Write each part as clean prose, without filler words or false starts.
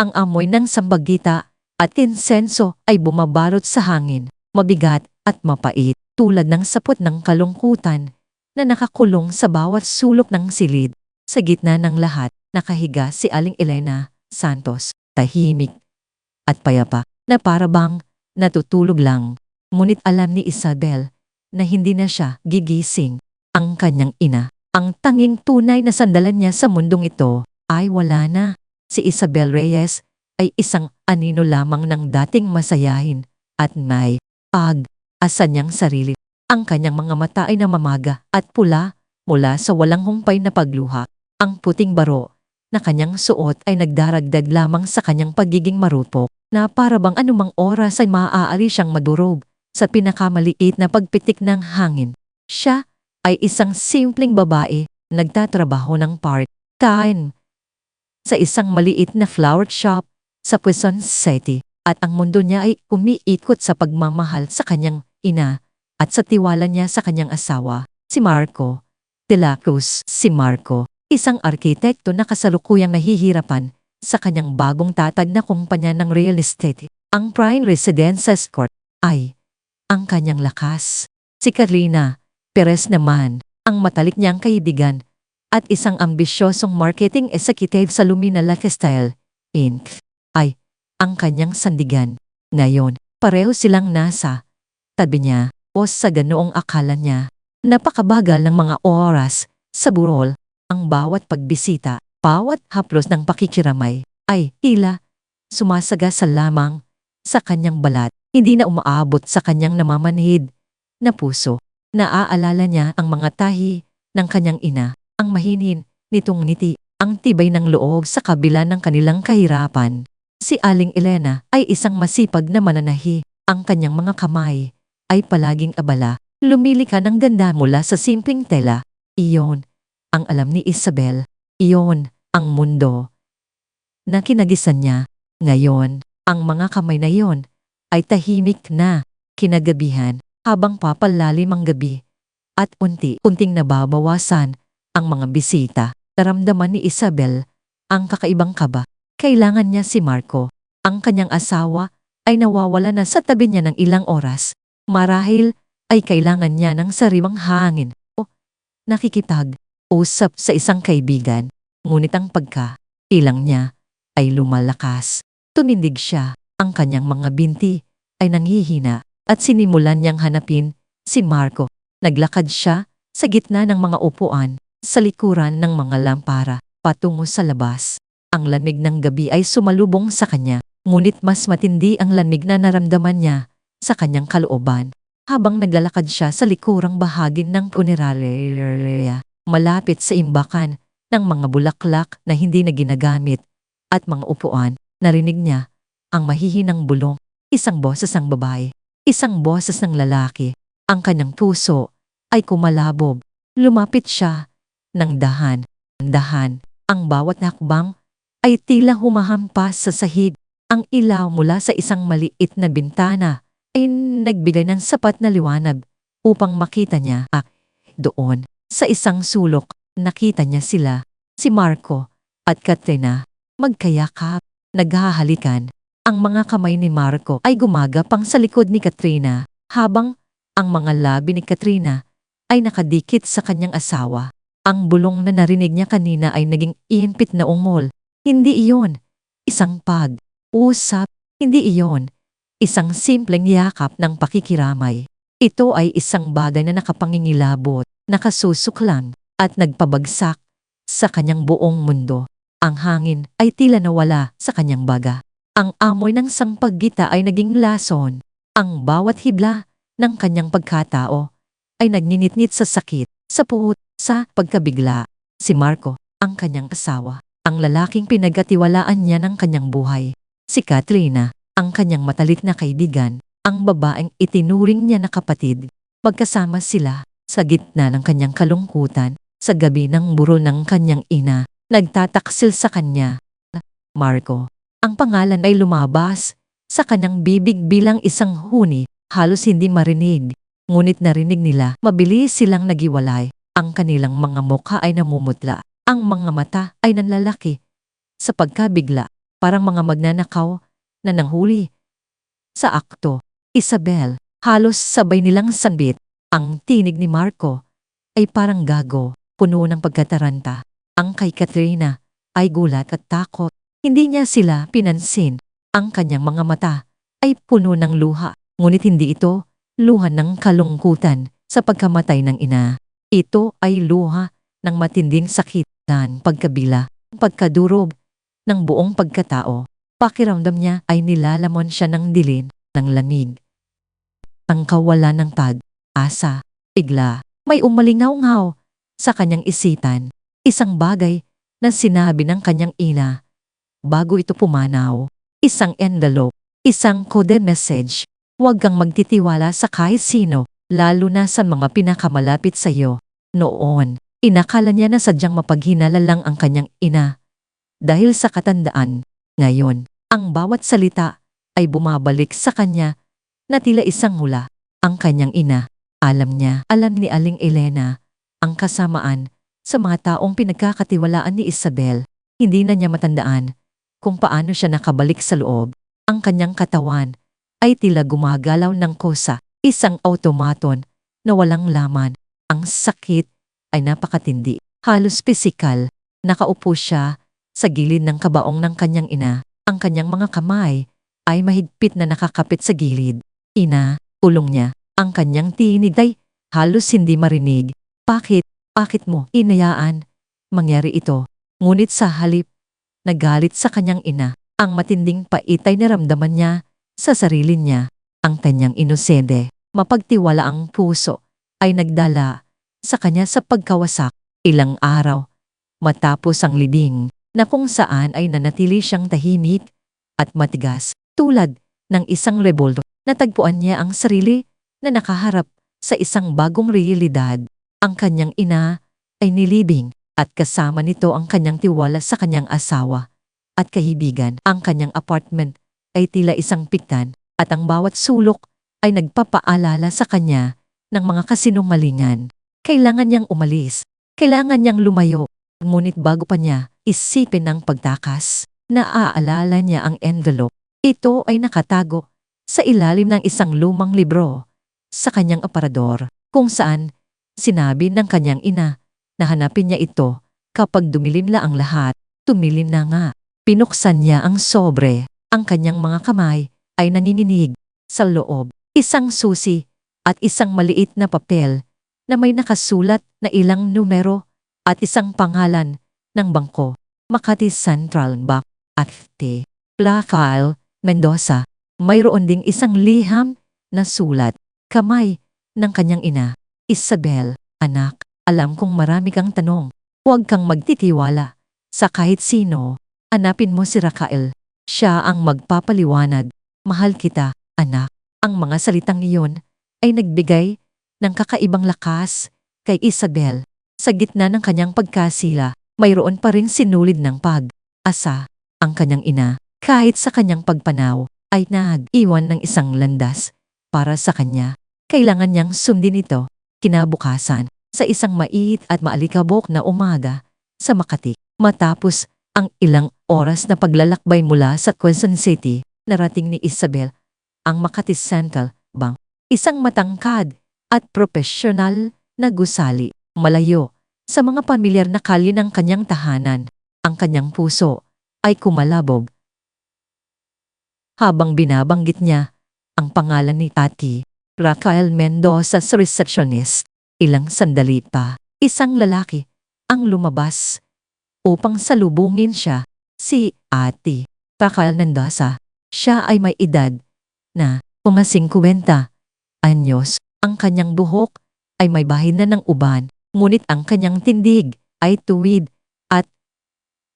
Ang amoy ng sambagita at insenso ay bumabalot sa hangin, mabigat at mapait, tulad ng sapot ng kalungkutan na nakakulong sa bawat sulok ng silid. Sa gitna ng lahat, nakahiga si Aling Elena Santos, tahimik at payapa, na parabang natutulog lang. Ngunit alam ni Isabel na hindi na siya gigising. Ang kanyang ina, ang tanging tunay na sandalan niya sa mundong ito, ay wala na. Si Isabel Reyes ay isang anino lamang ng dating masayahin at may pag-asa niyang sarili. Ang kanyang mga mata ay namamaga at pula mula sa walang humpay na pagluha. Ang puting baro na kanyang suot ay nagdaragdag lamang sa kanyang pagiging marupok, na parabang anumang oras ay maaari siyang madurog sa pinakamaliit na pagpitik ng hangin. Siya ay isang simpleng babae, nagtatrabaho ng part-time sa isang maliit na flower shop sa Quezon City, at ang mundo niya ay umiikot sa pagmamahal sa kanyang ina at sa tiwala niya sa kanyang asawa, si Marco de la Cruz. Si Marco, isang arkitekto na kasalukuyang nahihirapan sa kanyang bagong tatag na kumpanya ng real estate. Ang prime residences court ay ang kanyang lakas. Si Carlina Perez naman, ang matalik niyang kaibigan at isang ambisyosong marketing executive sa Lumina Lifestyle Inc. ay ang kanyang sandigan. Ngayon, pareho silang nasa tabi niya, o sa ganoong akala niya. Napakabagal ng mga oras sa burol. Ang bawat pagbisita, bawat haplos ng pakikiramay ay tila sumasagasal lamang sa kanyang balat, hindi na umaabot sa kanyang namamanhid na puso. Naaalala niya ang mga tahi ng kanyang ina, ang mahinin nitong ngiti, ang tibay ng loob sa kabila ng kanilang kahirapan. Si Aling Elena ay isang masipag na mananahi. Ang kanyang mga kamay ay palaging abala, lumilika ng ganda mula sa simpleng tela. Iyon ang alam ni Isabel. Iyon ang mundo na kinagisan niya. Ngayon, ang mga kamay na iyon ay tahimik na. Kinagabihan, habang papalalim ang gabi at unti-unting nababawasan ang mga bisita, naramdaman ni Isabel ang kakaibang kaba. Kailangan niya si Marco. Ang kanyang asawa ay nawawala na sa tabi niya ng ilang oras. Marahil ay kailangan niya ng sariwang hangin o nakikipag-usap sa isang kaibigan. Ngunit ang pagka-ilang niya ay lumalakas. Tumindig siya. Ang kanyang mga binti ay nanghihina at sinimulan niyang hanapin si Marco. Naglakad siya sa gitna ng mga upuan sa likuran ng mga lampara patungo sa labas. Ang lamig ng gabi ay sumalubong sa kanya, ngunit mas matindi ang lamig na naramdaman niya sa kanyang kalooban habang naglalakad siya sa likurang bahagi ng punerarya, malapit sa imbakan ng mga bulaklak na hindi na ginagamit at mga upuan. Narinig niya ang mahihinang bulong, isang boses ng babae, isang boses ng lalaki. Ang kanyang puso ay kumalabog. Lumapit siya ng dahan-dahan. Ang bawat hakbang ay tila humahampas sa sahig. Ang ilaw mula sa isang maliit na bintana ay nagbigay ng sapat na liwanag upang makita niya. Doon, sa isang sulok, nakita niya sila, si Marco at Katrina, magkayakap, naghahalikan. Ang mga kamay ni Marco ay gumagapang sa likod ni Katrina, habang ang mga labi ni Katrina ay nakadikit sa kanyang asawa. Ang bulong na narinig niya kanina ay naging ihinpit na ungol. Hindi iyon isang pag-usap, hindi iyon isang simpleng yakap ng pakikiramay. Ito ay isang bagay na nakapangingilabot, nakasusuklan, at nagpabagsak sa kanyang buong mundo. Ang hangin ay tila nawala sa kanyang baga. Ang amoy ng sangpaggita ay naging lason. Ang bawat hibla ng kanyang pagkatao ay nagninitnit sa sakit, sa puot, sa pagkabigla. Si Marco, ang kanyang asawa, ang lalaking pinagkatiwalaan niya ng kanyang buhay. Si Katrina, ang kanyang matalik na kaibigan, ang babaeng itinuring niya na kapatid. Magkasama sila sa gitna ng kanyang kalungkutan, sa gabi ng burol ng kanyang ina, nagtataksil sa kanya. Marco, ang pangalan ay lumabas sa kanyang bibig bilang isang huni, halos hindi marinig. Ngunit narinig nila, mabilis silang nagiwalay. Ang kanilang mga mukha ay namumutla. Ang mga mata ay nanlalaki sa pagkabigla. parang mga magnanakaw na nanghuli. Sa akto, Isabel, halos sabay nilang sanbit. Ang tinig ni Marco ay parang gago, puno ng pagkataranta. Ang kay Katrina ay gulat at takot. Hindi niya sila pinansin. Ang kanyang mga mata ay puno ng luha, ngunit hindi ito luha ng kalungkutan sa pagkamatay ng ina. Ito ay luha ng matinding sakit dan pagkabila, pagkadurog ng buong pagkatao. Pakiramdam niya ay nilalamon siya ng dilin, ng lamig. Ang kawalan ng pag-asa, bigla, may umalingaw-ngaw sa kanyang isipan. Isang bagay na sinabi ng kanyang ina bago ito pumanaw. Isang envelope, isang coded message. Huwag kang magtitiwala sa kahit sino, lalo na sa mga pinakamalapit sa iyo. Noon, inakala niya na sadyang mapaghinala lang ang kanyang ina. Dahil sa katandaan, ngayon, ang bawat salita ay bumabalik sa kanya na tila isang hula. Ang kanyang ina, alam ni Aling Elena, ang kasamaan sa mga taong pinagkakatiwalaan ni Isabel. Hindi na niya matandaan kung paano siya nakabalik sa loob. Ang kanyang katawan ay tila gumagalaw ng kosa, isang automaton na walang laman. Ang sakit ay napakatindi, halos pisikal. Nakaupo siya sa gilid ng kabaong ng kanyang ina. Ang kanyang mga kamay ay mahigpit na nakakapit sa gilid. Ina, ulong niya. Ang kanyang tinig ay halos hindi marinig. Bakit mo inayaan mangyari ito? Ngunit sa halip, nagalit sa kanyang ina. Ang matinding pait ay naramdaman niya sa sarili niya. Ang kanyang inosente, mapagtiwala ang puso, ay nagdala sa kanya sa pagkawasak. Ilang araw matapos ang libing na kung saan ay nanatili siyang tahimik at matigas tulad ng isang reboldo. Natagpuan niya ang sarili na nakaharap sa isang bagong realidad. Ang kanyang ina ay nilibing at kasama nito ang kanyang tiwala sa kanyang asawa at kaibigan. Ang kanyang apartment ay tila isang piktan at ang bawat sulok ay nagpapaalala sa kanya ng mga kasinungalingan. Kailangan niyang umalis, kailangan niyang lumayo. Ngunit bago pa niya isipin ang pagtakas, naaalala niya ang envelope. Ito ay nakatago sa ilalim ng isang lumang libro sa kanyang aparador, kung saan sinabi ng kanyang ina na hanapin niya ito kapag dumilim na ang lahat. Tumilim na nga. Pinuksan niya ang sobre. Ang kanyang mga kamay ay nanininig. Sa loob, isang susi at isang maliit na papel na may nakasulat na ilang numero at isang pangalan ng bangko. Makati Central Bank at T. Placal, Mendoza. Mayroon ding isang liham na sulat. Kamay ng kanyang ina. Isabel, anak, alam kong marami kang tanong. Huwag kang magtitiwala sa kahit sino. Hanapin mo si Raquel. Siya ang magpapaliwanag. Mahal kita, anak. Ang mga salitang iyon ay nagbigay ng kakaibang lakas kay Isabel. Sa gitna ng kanyang pagkasila, mayroon pa rin sinulid ng pag-asa ang kanyang ina. Kahit sa kanyang pagpanaw, ay nag-iwan ng isang landas para sa kanya. Kailangan niyang sundin ito. Kinabukasan, sa isang maiit at maalikabok na umaga sa Makati, matapos ang ilang oras na paglalakbay mula sa Quezon City, narating ni Isabel ang Makati Central Bank. Isang matangkad at profesional na gusali, malayo sa mga pamilyar na kalye ng kanyang tahanan. Ang kanyang puso ay kumalabog habang binabanggit niya ang pangalan ni Tati Raquel Mendoza sa receptionist. Ilang sandali pa, isang lalaki ang lumabas upang salubungin siya. Si Ate Raquel Mendoza. Siya ay may edad na 50 anyos. Ang kanyang buhok ay may bahid na ng uban, ngunit ang kanyang tindig ay tuwid at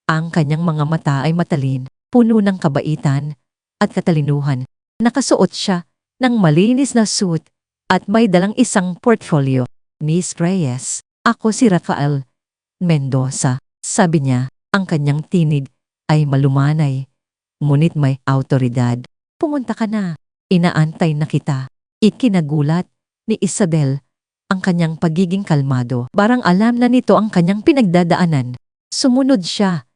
ang kanyang mga mata ay matalin, puno ng kabaitan at katalinuhan. Nakasuot siya ng malinis na suit at may dalang isang portfolio. Miss Reyes, ako si Raquel Mendoza, sabi niya. Ang kanyang tinig ay malumanay, ngunit may autoridad. Pumunta ka na, inaantay na kita. Ikinagulat ni Isabel ang kanyang pagiging kalmado. Parang alam na nito ang kanyang pinagdadaanan. Sumunod siya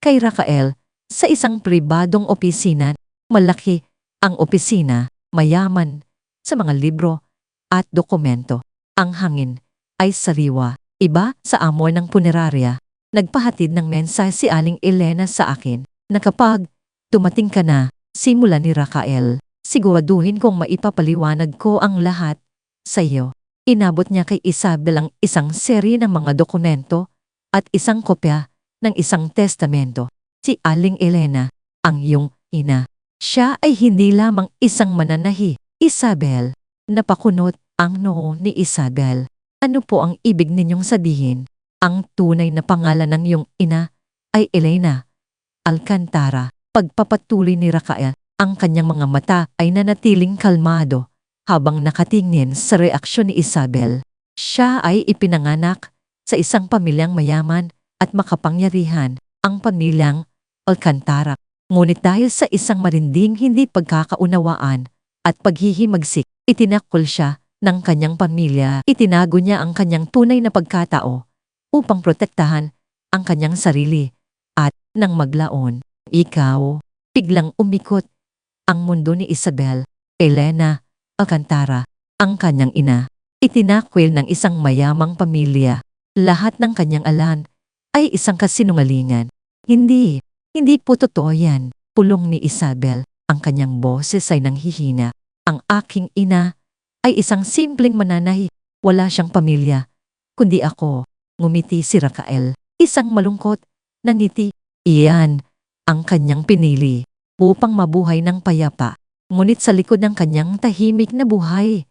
kay Raquel sa isang pribadong opisina. Malaki ang opisina, mayaman sa mga libro at dokumento. Ang hangin ay sariwa, iba sa amoy ng punerarya. Nagpahatid ng mensahe si Aling Elena sa akin na kapag dumating ka na, simula ni Rafael, siguraduhin kong maipapaliwanag ko ang lahat sa iyo. Inabot niya kay Isabel ang isang serye ng mga dokumento at isang kopya ng isang testamento. Si Aling Elena, ang iyong ina. Siya ay hindi lamang isang mananahi. Isabel, napakunot ang noo ni Isabel. Ano po ang ibig ninyong sabihin? Ang tunay na pangalan ng iyong ina ay Elena Alcantara. Pagpapatuloy ni Rafael, ang kanyang mga mata ay nanatiling kalmado habang nakatingin sa reaksyon ni Isabel. Siya ay ipinanganak sa isang pamilyang mayaman at makapangyarihan, ang pamilyang Alcantara. Ngunit dahil sa isang marinding hindi pagkakaunawaan at paghihimagsik, itinakol siya ng kanyang pamilya. Itinago niya ang kanyang tunay na pagkatao upang protektahan ang kanyang sarili at nang maglaon. Ikaw, biglang umikot ang mundo ni Isabel. Elena Alcantara, ang kanyang ina, itinakwil ng isang mayamang pamilya. Lahat ng kanyang alan ay isang kasinungalingan. Hindi po totoo yan, pulong ni Isabel. Ang kanyang boses ay nanghihina. Ang aking ina ay isang simpleng mananahi. Wala siyang pamilya, kundi ako. Ngumiti si Rafael, isang malungkot na ngiti. Iyan ang kanyang pinili upang mabuhay ng payapa. Ngunit sa likod ng kanyang tahimik na buhay,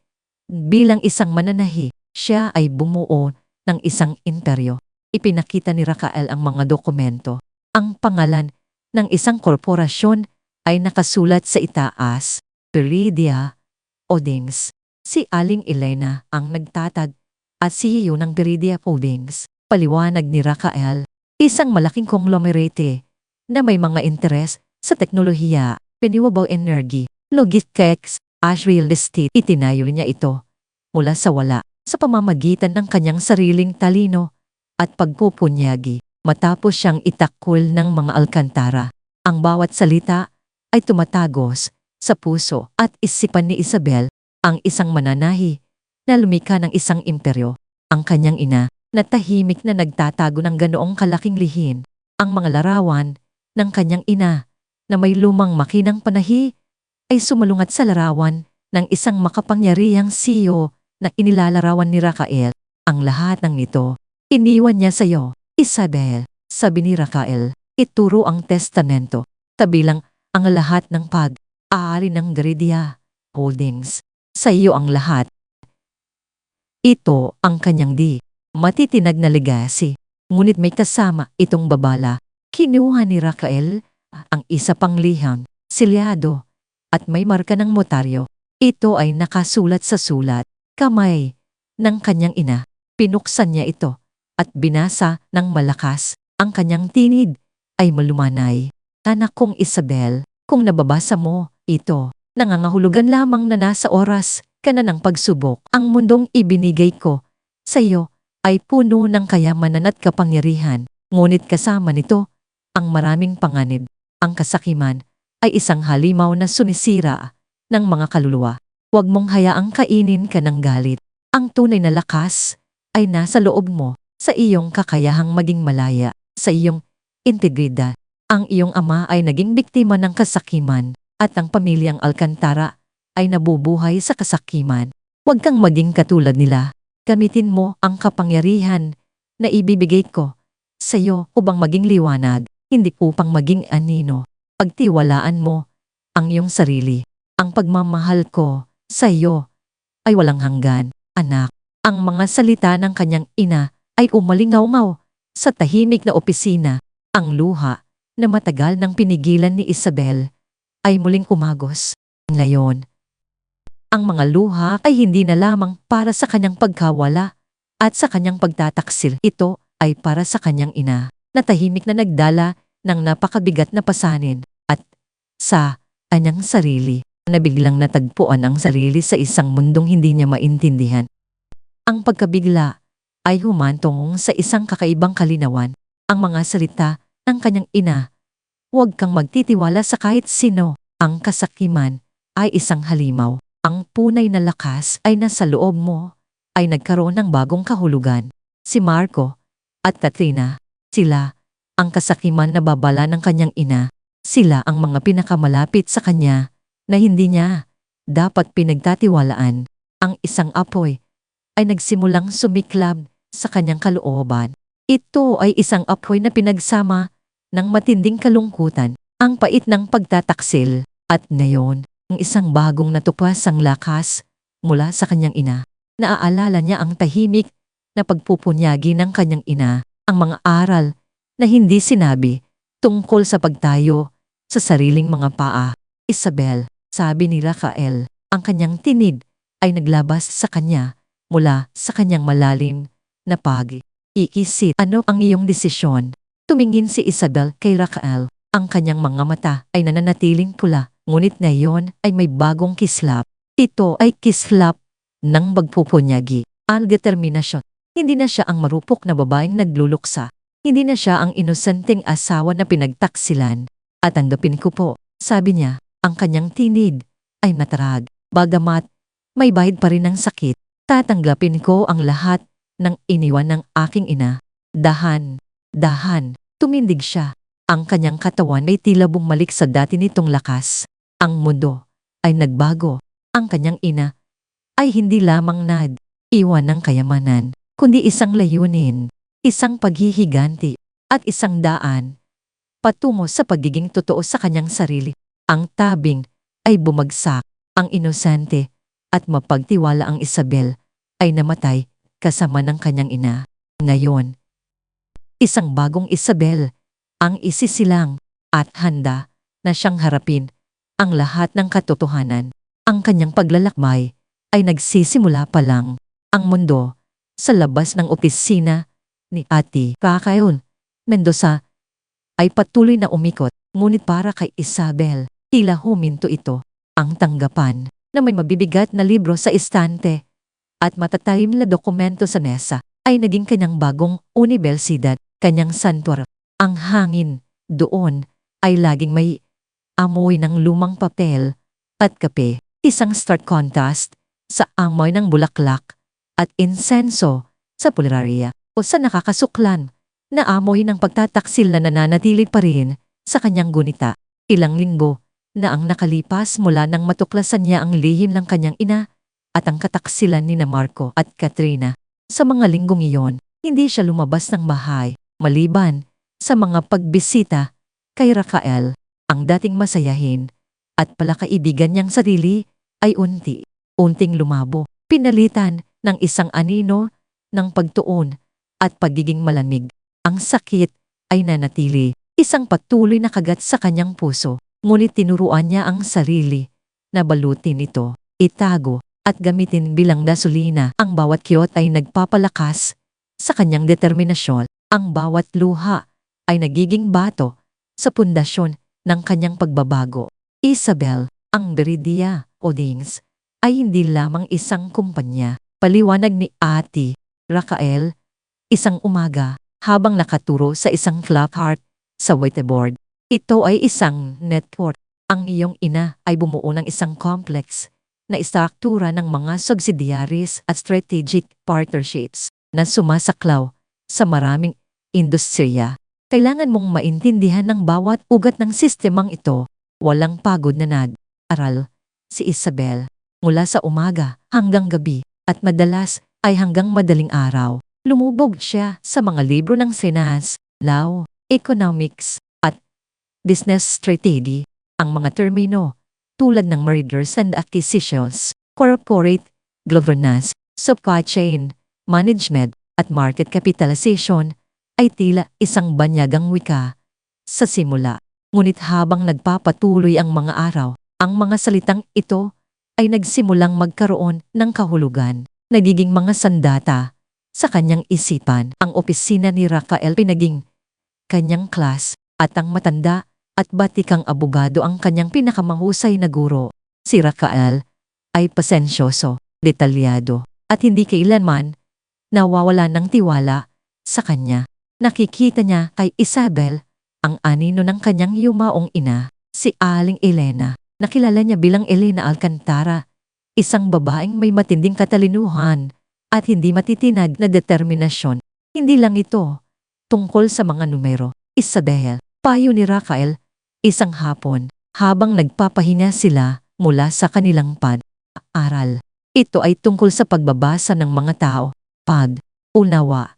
bilang isang mananahi, siya ay bumuo ng isang imperyo. Ipinakita ni Rafael ang mga dokumento. Ang pangalan ng isang korporasyon ay nakasulat sa itaas, Viridia Holdings. Si Aling Elena ang nagtatag at CEO ng Viridia Holdings. Paliwanag ni Rafael, isang malaking konglomerate na may mga interes sa teknolohiya, renewable energy, logistics, at real estate. Itinayo niya ito mula sa wala sa pamamagitan ng kanyang sariling talino at pagpupunyagi. Matapos siyang itakol ng mga Alcantara, ang bawat salita ay tumatagos sa puso at isipan ni Isabel, ang isang mananahi na lumikha ng isang imperyo. Ang kanyang ina na tahimik na nagtatago ng ganoong kalaking lihin. Ang mga larawan ng kanyang ina na may lumang makinang panahi ay sumalungat sa larawan ng isang makapangyarihang CEO na inilalarawan ni Rafael. Ang lahat ng ito, iniwan niya sa iyo. Isabel, sabi ni Rafael, ituro ang testamento, kabilang ang lahat ng pag-aari ng Viridia Holdings. Sa iyo ang lahat. Ito ang kanyang matitinag na legacy. Ngunit may kasama itong babala. Kinuha ni Rafael ang isa pang liham, silyado, at may marka ng notaryo. Ito ay nakasulat sa sulat, kamay, ng kanyang ina. Pinuksan niya ito at binasa ng malakas. Ang kanyang tinig ay malumanay. Anak kong Isabel, kung nababasa mo ito, nangangahulugan lamang na nasa oras ka na ng pagsubok. Ang mundong ibinigay ko sa iyo ay puno ng kayamanan at kapangyarihan. Ngunit kasama nito ang maraming panganib. Ang kasakiman ay isang halimaw na sumisira ng mga kaluluwa. Huwag mong hayaang kainin ka ng galit. Ang tunay na lakas ay nasa loob mo, sa iyong kakayahang maging malaya, sa iyong integridad. Ang iyong ama ay naging biktima ng kasakiman at ang pamilyang Alcantara ay nabubuhay sa kasakiman. Huwag kang maging katulad nila. Gamitin mo ang kapangyarihan na ibibigay ko sa iyo upang maging liwanag, hindi upang maging anino. Pagtiwalaan mo ang iyong sarili. Ang pagmamahal ko sa iyo ay walang hanggan, anak. Ang mga salita ng kanyang ina ay umalingaw-ngaw sa tahimik na opisina. Ang luha na matagal nang pinigilan ni Isabel ay muling umagos. Ngayon, ang mga luha ay hindi na lamang para sa kanyang pagkawala at sa kanyang pagtataksil. Ito ay para sa kanyang ina na tahimik na nagdala ng napakabigat na pasanin at sa kanyang sarili na biglang natagpuan ang sarili sa isang mundong hindi niya maintindihan. Ang pagkabigla ay humantong sa isang kakaibang kalinawan. Ang mga salita ng kanyang ina, Huwag kang magtitiwala sa kahit sino. Ang kasakiman ay isang halimaw. Ang punay na lakas ay nasa loob mo, ay nagkaroon ng bagong kahulugan. Si Marco at Katrina, sila ang kasakiman na babala ng kanyang ina. Sila ang mga pinakamalapit sa kanya na hindi niya dapat pinagtatiwalaan. Ang isang apoy ay nagsimulang sumiklab sa kanyang kalooban. Ito ay isang apoy na pinagsama ng matinding kalungkutan, ang pait ng pagtataksil, at ngayon, ang isang bagong natupasang lakas mula sa kanyang ina. Naaalala niya ang tahimik na pagpupunyagi ng kanyang ina, ang mga aral na hindi sinabi tungkol sa pagtayo sa sariling mga paa. Isabel, sabi ni Rafael, ang kanyang tinig ay naglabas sa kanya mula sa kanyang malalim na pag-iisip. Ano ang iyong desisyon? Tumingin si Isabel kay Rafael. Ang kanyang mga mata ay nananatiling pula, ngunit ngayon ay may bagong kislap. Ito ay kislap ng pagpupunyagi. Ang determinasyon. Hindi na siya ang marupok na babaeng nagluluksa. Hindi na siya ang inosenteng asawa na pinagtaksilan. At tanggapin ko po, sabi niya, ang kanyang tinig ay matarag. Bagamat may bahid pa rin ng sakit, tatanggapin ko ang lahat ng iniwan ng aking ina. Dahan, tumindig siya. Ang kanyang katawan ay tila bumalik sa dati nitong lakas. Ang mundo ay nagbago. Ang kanyang ina ay hindi lamang iwan ng kayamanan, kundi isang layunin, isang paghihiganti, at isang daan patungo sa pagiging totoo sa kanyang sarili. Ang tabing ay bumagsak, ang inosente at mapagtiwala ang Isabel ay namatay kasama ng kanyang ina. Ngayon, isang bagong Isabel ang isisilang at handa na siyang harapin ang lahat ng katotohanan. Ang kanyang paglalakbay ay nagsisimula pa lang. Ang mundo sa labas ng opisina ni Ate Rafael Mendoza ay patuloy na umikot, ngunit para kay Isabel, tila huminto ito. Ang tanggapan na may mabibigat na libro sa istante at matatahim na dokumento sa mesa ay naging kanyang bagong unibersidad, kanyang santuario. Ang hangin doon ay laging may amoy ng lumang papel at kape, isang stark contrast sa amoy ng bulaklak at insenso sa pulerarya o sa nakakasuklan na amoy ng pagtataksil na nananatili pa rin sa kanyang gunita. Ilang linggo na ang nakalipas mula nang matuklasan niya ang lihim ng kanyang ina at ang kataksilan ni Marco at Katrina. Sa mga linggong iyon, hindi siya lumabas ng bahay, maliban sa mga pagbisita kay Rafael. Ang dating masayahin at palakaibigan niyang sarili ay unting lumabo, pinalitan ng isang anino ng pagtuon at pagiging malamig. Ang sakit ay nanatili, isang patuloy na kagat sa kanyang puso, ngunit tinuruan niya ang sarili na balutin ito, itago, at gamitin bilang gasolina. Ang bawat kiyot ay nagpapalakas sa kanyang determinasyon. Ang bawat luha ay nagiging bato sa pundasyon ng kanyang pagbabago. Isabel, ang Beridia Holdings ay hindi lamang isang kumpanya. Paliwanag ni Ate Rafael, isang umaga, habang nakaturo sa isang placard sa whiteboard. Ito ay isang network. Ang iyong ina ay bumuo ng isang complex na istruktura ng mga subsidiaries at strategic partnerships na sumasaklaw sa maraming industriya. Kailangan mong maintindihan ng bawat ugat ng sistemang ito. Walang pagod na nag-aral si Isabel mula sa umaga hanggang gabi at madalas ay hanggang madaling araw. Lumubog siya sa mga libro ng finance, law, economics, at business strategy. Ang mga termino tulad ng mergers and acquisitions, corporate governance, supply chain management, at market capitalization ay tila isang banyagang wika sa simula. Ngunit habang nagpapatuloy ang mga araw, ang mga salitang ito ay nagsimulang magkaroon ng kahulugan, nagiging mga sandata sa kanyang isipan. Ang opisina ni Rafael pinaging kanyang class at ang matanda at batikang abogado ang kanyang pinakamahusay na guro. Si Rafael ay pasensyoso, detalyado, at hindi kailanman nawawala ng tiwala sa kanya. Nakikita niya kay Isabel ang anino ng kanyang yumaong ina, si Aling Elena. Nakilala niya bilang Elena Alcantara, isang babaeng may matinding katalinuhan at hindi matitinag na determinasyon. Hindi lang ito tungkol sa mga numero. Isabel, payo ni Rafael, isang hapon, habang nagpapahinga sila mula sa kanilang pag-aaral. Ito ay tungkol sa pagbabasa ng mga tao, pag-unawa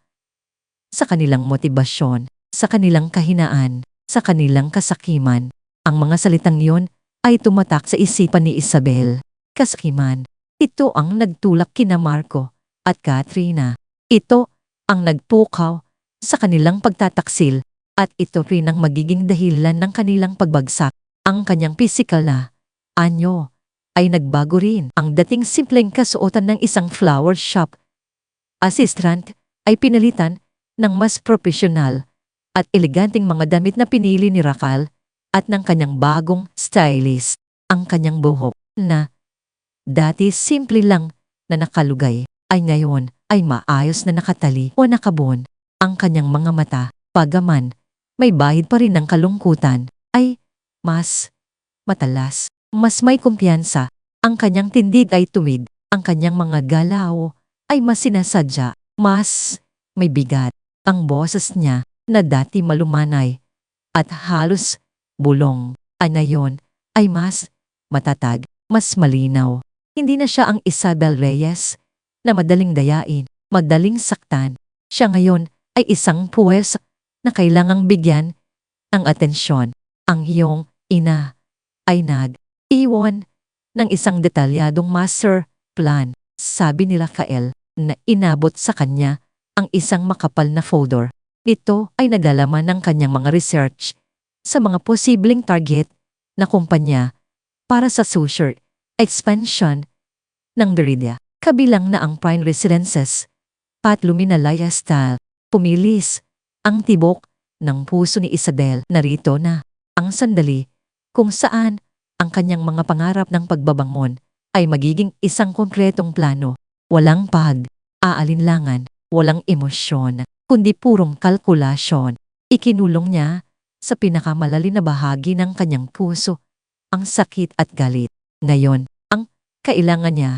sa kanilang motibasyon, sa kanilang kahinaan, sa kanilang kasakiman. Ang mga salitang yon ay tumatak sa isipan ni Isabel. Kasakiman, ito ang nagtulak kina Marco at Katrina. Ito ang nagpukaw sa kanilang pagtataksil at ito rin ang magiging dahilan ng kanilang pagbagsak. Ang kanyang pisikal na anyo ay nagbago rin. Ang dating simpleng kasuotan ng isang flower shop assistant ay pinalitan ng mas profesional at eleganteng mga damit na pinili ni Rafael at ng kanyang bagong stylist. Ang kanyang buhok na dati simple lang na nakalugay ay ngayon ay maayos na nakatali o nakabon. Ang kanyang mga mata, bagaman may bahid pa rin ng kalungkutan, ay mas matalas, mas may kumpiyansa. Ang kanyang tindig ay tuwid, ang kanyang mga galaw ay mas sinasadya, mas may bigat. Ang boses niya na dati malumanay at halos bulong ay ngayon ay mas matatag, mas malinaw. Hindi na siya ang Isabel Reyes na madaling dayain, madaling saktan. Siya ngayon ay isang puwes na kailangang bigyan ng atensyon. Ang iyong ina ay nag-iwan ng isang detalyadong master plan, sabi ni Rafael na inabot sa kanya ang isang makapal na folder. Ito ay naglalaman ng kanyang mga research sa mga posibleng target na kumpanya para sa social expansion ng Viridia. Kabilang na ang Prime Residences, Pat Luminalaya Style. Pumilis ang tibok ng puso ni Isabel. Narito na ang sandali kung saan ang kanyang mga pangarap ng pagbabangon ay magiging isang konkretong plano. Walang pag-aalinlangan, walang emosyon, kundi purong kalkulasyon. Ikinulong niya sa pinakamalalim na bahagi ng kanyang puso ang sakit at galit. Ngayon, ang kailangan niya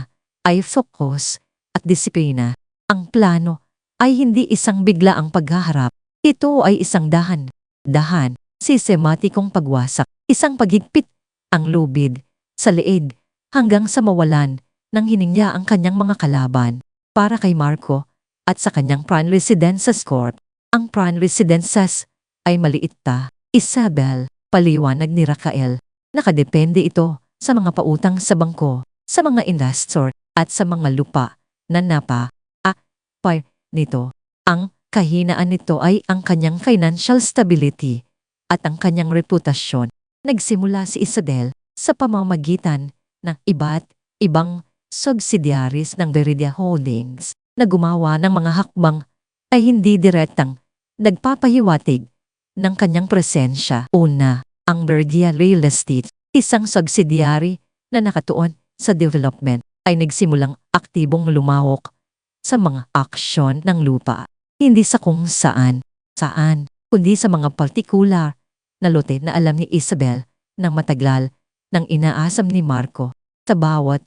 ay focus at disiplina. Ang plano ay hindi isang biglaang paghaharap. Ito ay isang dahan, sistematikong pagwasak, isang paghigpit ang lubid sa leeg hanggang sa mawalan ng hininga ang kanyang mga kalaban. Para kay Marco at sa kanyang Prime Residences Corp. Ang Prime Residences ay maliit Isabel, paliwanag ni Rafael. Nakadepende ito sa mga pautang sa bangko, sa mga investor at sa mga lupa na nito. Ang kahinaan nito ay ang kanyang financial stability at ang kanyang reputasyon. Nagsimula si Isabel sa pamamagitan ng iba't ibang subsidiaries ng Viridia Holdings na gumawa ng mga hakbang ay hindi direktang nagpapahiwatig ng kanyang presensya. Una, ang Viridia Real Estate, isang subsidiary na nakatuon sa development, ay nagsimulang aktibong lumawak sa mga aksyon ng lupa. Hindi sa kung saan, kundi sa mga partikular na lote na alam ni Isabel ng matagal ng inaasam ni Marco. Sa bawat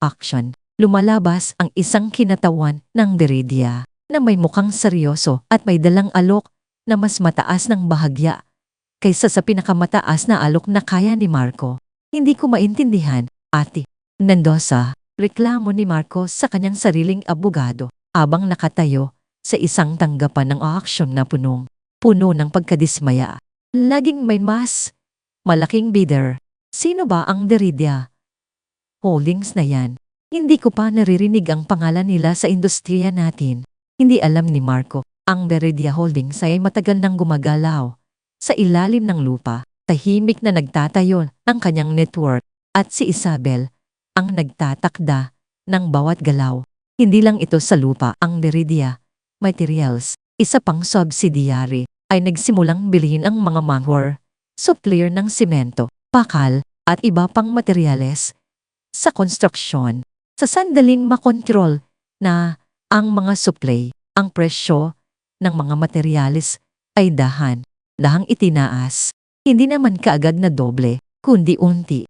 action, lumalabas ang isang kinatawan ng Viridia na may mukhang seryoso at may dalang alok na mas mataas ng bahagya kaysa sa pinakamataas na alok na kaya ni Marco. Hindi ko maintindihan, ate. Nandosa, reklamo ni Marco sa kanyang sariling abogado habang nakatayo sa isang tanggapan ng auction na puno ng pagkadismaya. Laging may mas malaking bidder. Sino ba ang Viridia Holdings na yan? Hindi ko pa naririnig ang pangalan nila sa industriya natin. Hindi alam ni Marco. Ang Viridia Holdings ay matagal nang gumagalaw sa ilalim ng lupa. Tahimik na nagtatayo ang kanyang network at si Isabel ang nagtatakda ng bawat galaw. Hindi lang ito sa lupa. Ang Viridia Materials, isa pang subsidiary, ay nagsimulang bilhin ang mga manhwa, supplier ng simento, pakal, at iba pang materyales sa konstruksyon. Sa sandaling makontrol na ang mga supply, ang presyo ng mga materyales ay dahang itinaas. Hindi naman kaagad na doble, kundi unti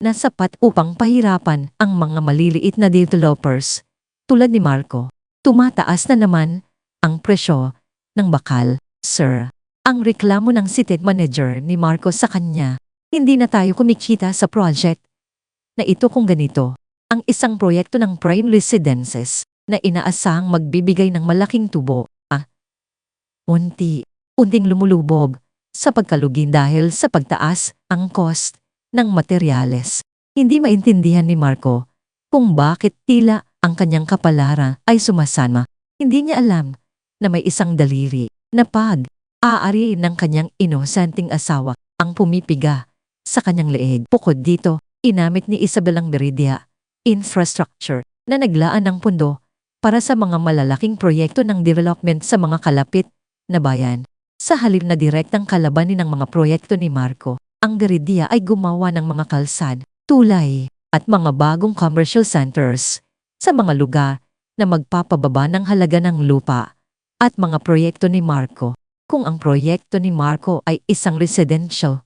na sapat upang pahirapan ang mga maliliit na developers tulad ni Marco. Tumataas na naman ang presyo ng bakal, sir. Ang reklamo ng city manager ni Marco sa kanya, hindi na tayo kumikita sa project na ito kung ganito. Ang isang proyekto ng prime residences na inaasahang magbibigay ng malaking tubo. Unting lumulubog sa pagkalugin dahil sa pagtaas ang cost ng materyales. Hindi maintindihan ni Marco kung bakit tila ang kanyang kapalaran ay sumasama. Hindi niya alam na may isang daliri na pag-aari ng kanyang inosenting asawa ang pumipiga sa kanyang leeg. Bukod dito, inamit ni Isabel ang Meridia Infrastructure na naglaan ng pundo para sa mga malalaking proyekto ng development sa mga kalapit na bayan. Sa halip na direktang kalabanin ng mga proyekto ni Marco, ang Meridia ay gumawa ng mga kalsad, tulay, at mga bagong commercial centers sa mga lugar na magpapababa ng halaga ng lupa at mga proyekto ni Marco. Kung ang proyekto ni Marco ay isang residential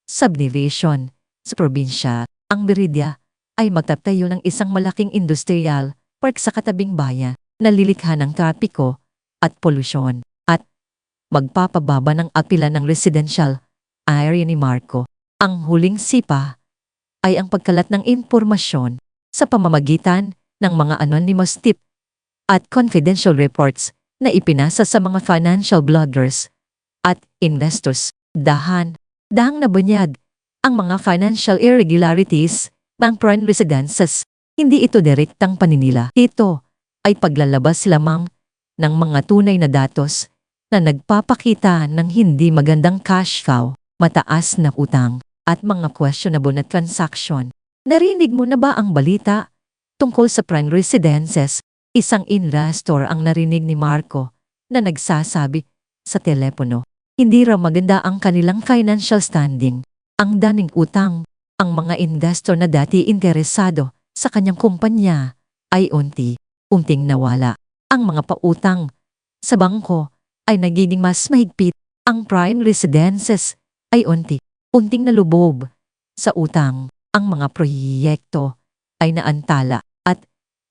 subdivision sa probinsya, ang Meridia ay magtatayo ng isang malaking industrial park sa katabing bayan na lilikha ng trapiko at polusyon at magpapababa ng apila ng residential area ni Marco. Ang huling sipa ay ang pagkalat ng impormasyon sa pamamagitan ng mga anonymous tip at confidential reports na ipinasa sa mga financial bloggers at investors. Dahang nabunyag ang mga financial irregularities ng prime residences, hindi ito direktang paninila. Ito ay paglalabas lamang ng mga tunay na datos na nagpapakita ng hindi magandang cash flow, mataas na utang, at mga questionable na transaction. Narinig mo na ba ang balita tungkol sa prime residences? Isang investor ang narinig ni Marco na nagsasabi sa telepono. Hindi raw maganda ang kanilang financial standing. Ang daming utang. Ang mga investor na dati interesado sa kanyang kumpanya ay unting nawala. Ang mga pautang sa bangko ay nagiging mas mahigpit. Ang prime residences ay unting nalubog sa utang. Ang mga proyekto ay naantala at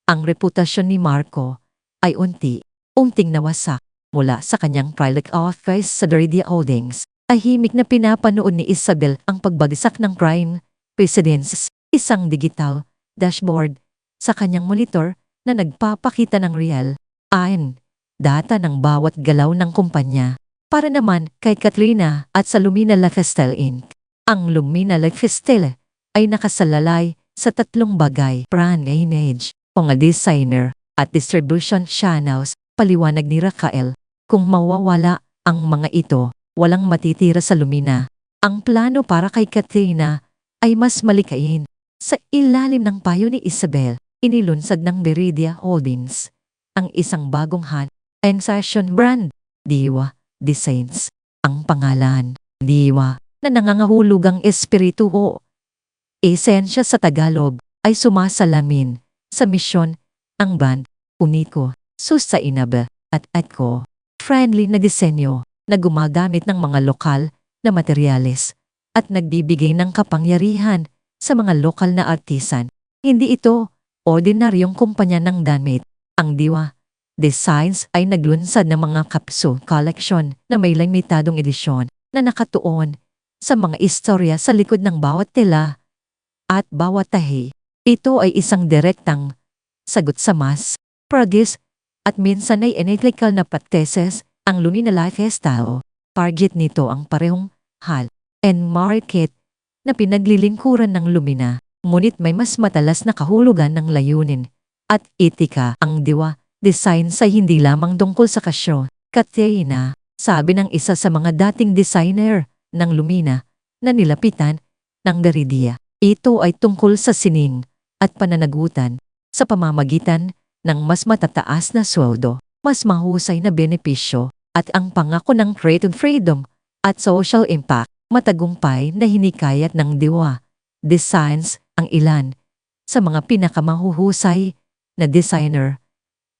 ang reputasyon ni Marco ay unting nawasak. Mula sa kanyang private office sa Meridia Holdings, ay himik na pinapanood ni Isabel ang pagbagsak ng prime residences. Isang digital dashboard sa kanyang monitor na nagpapakita ng real-time data ng bawat galaw ng kumpanya. Para naman kay Katrina at sa Lumina Lifestyle Inc. Ang Lumina Lifestyle ay nakasalalay sa tatlong bagay: brand image, mga designer, at distribution channels. Paliwanag ni Raquel. Kung mawawala ang mga ito, walang matitira sa Lumina. Ang plano para kay Katrina ay mas malikain. Sa ilalim ng payo ni Isabel, inilunsad ng Meridia Holdings ang isang bagong and fashion brand, Diwa Designs. Ang pangalan, Diwa, na nangangahulugang espiritu o esensya sa Tagalog, ay sumasalamin sa misyon ng brand. Uniko, sustainable, at eco-friendly na disenyo na gumagamit ng mga lokal na materyales at nagbibigay ng kapangyarihan sa mga lokal na artisan. Hindi ito ordinaryong kumpanya ng damit. Ang Diwa Designs ay naglunsad ng mga capsule collection na may limitadong edisyon na nakatuon sa mga istorya sa likod ng bawat tela at bawat tahi. Ito ay isang direktang sagot sa mass produce at minsan ay unethical na practices. Ang Lumina Lifestyle, target nito ang parehong hal and market na pinaglilingkuran ng Lumina, ngunit may mas matalas na kahulugan ng layunin at etika. Ang Diwa Designs ay hindi lamang tungkol sa kasyo, Katrina, sabi ng isa sa mga dating designer ng Lumina na nilapitan ng Meridia. Ito ay tungkol sa sining at pananagutan sa pamamagitan ng mas matataas na sweldo, mas mahusay na benepisyo, at ang pangako ng creative freedom at social impact. Matagumpay na hinikayat ng Diwa Designs ang ilan sa mga pinakamahuhusay na designer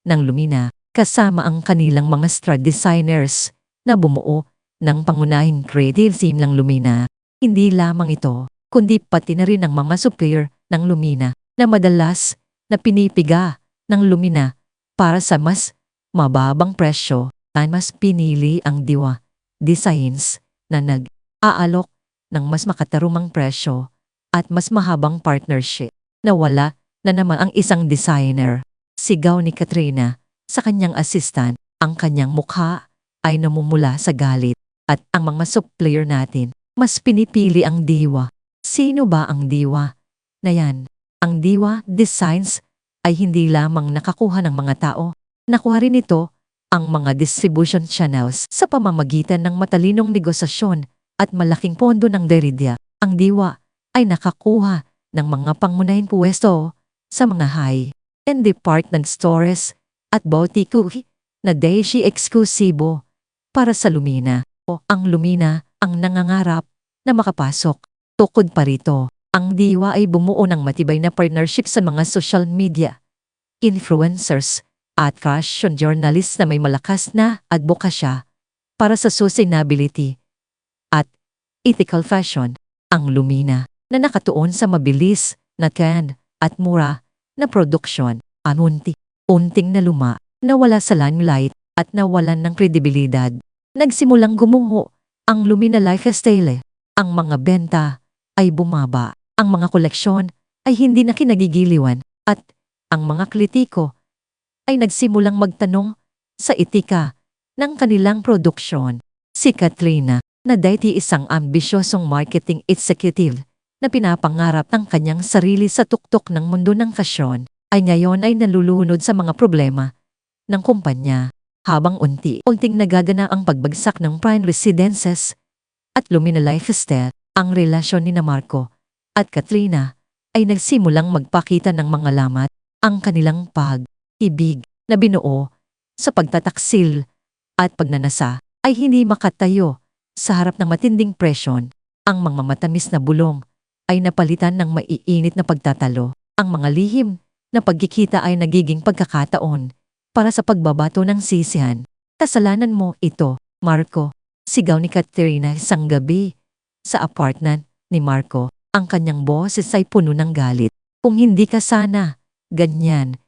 ng Lumina, kasama ang kanilang mga star designers na bumuo ng pangunahing creative team ng Lumina. Hindi lamang ito, kundi pati na rin ang mga supplier ng Lumina na madalas na pinipiga ng Lumina para sa mas mababang presyo at mas pinili ang Diwa Designs na nag-aalok ng mas makatarumang presyo at mas mahabang partnership. Nawala na naman ang isang designer. Sigaw ni Katrina sa kanyang assistant. Ang kanyang mukha ay namumula sa galit at ang mga supplier natin mas pinipili ang Diwa. Sino ba ang Diwa na yan? Ang Diwa Designs ay hindi lamang nakakuha ng mga tao. Nakuha rin ito ang mga distribution channels sa pamamagitan ng matalinong negosasyon at malaking pondo ng Deridia. Ang Diwa ay nakakuha ng mga pangunahing puwesto sa mga high-end department stores at boutique na Daishi eksklusibo para sa Lumina. O ang Lumina ang nangangarap na makapasok. Tukod pa rito, ang Diwa ay bumuo ng matibay na partnership sa mga social media, influencers at fashion journalists na may malakas na advokasya para sa sustainability at ethical fashion. Ang Lumina na nakatuon sa mabilis na trend at mura na produksyon, unting na luma, nawala sa limelight at nawalan ng kredibilidad. Nagsimulang gumuho ang Lumina lifestyle. Ang mga benta ay bumaba. Ang mga koleksyon ay hindi na kinagigiliwan at ang mga kritiko ay nagsimulang magtanong sa etika ng kanilang produksyon. Si Katrina, na dati isang ambisyosong marketing executive na pinapangarap ng kanyang sarili sa tuktok ng mundo ng fashion, ay ngayon ay nalulunod sa mga problema ng kumpanya. Habang unti-unting nagagana ang pagbagsak ng prime residences at Lumina lifestyle, ang relasyon ni Marco at Katrina ay nagsimulang magpakita ng mga lamat. Ang kanilang pag-ibig na binuo sa pagtataksil at pagnanasa ay hindi makatayo sa harap ng matinding presyon. Ang mga matamis na bulong ay napalitan ng maiinit na pagtatalo. Ang mga lihim na pagkikita ay nagiging pagkakataon para sa pagbabato ng sisihan. Kasalanan mo ito, Marco. Sigaw ni Katrina isang gabi sa apartment ni Marco. Ang kanyang boses ay puno ng galit. Kung hindi ka sana ganyan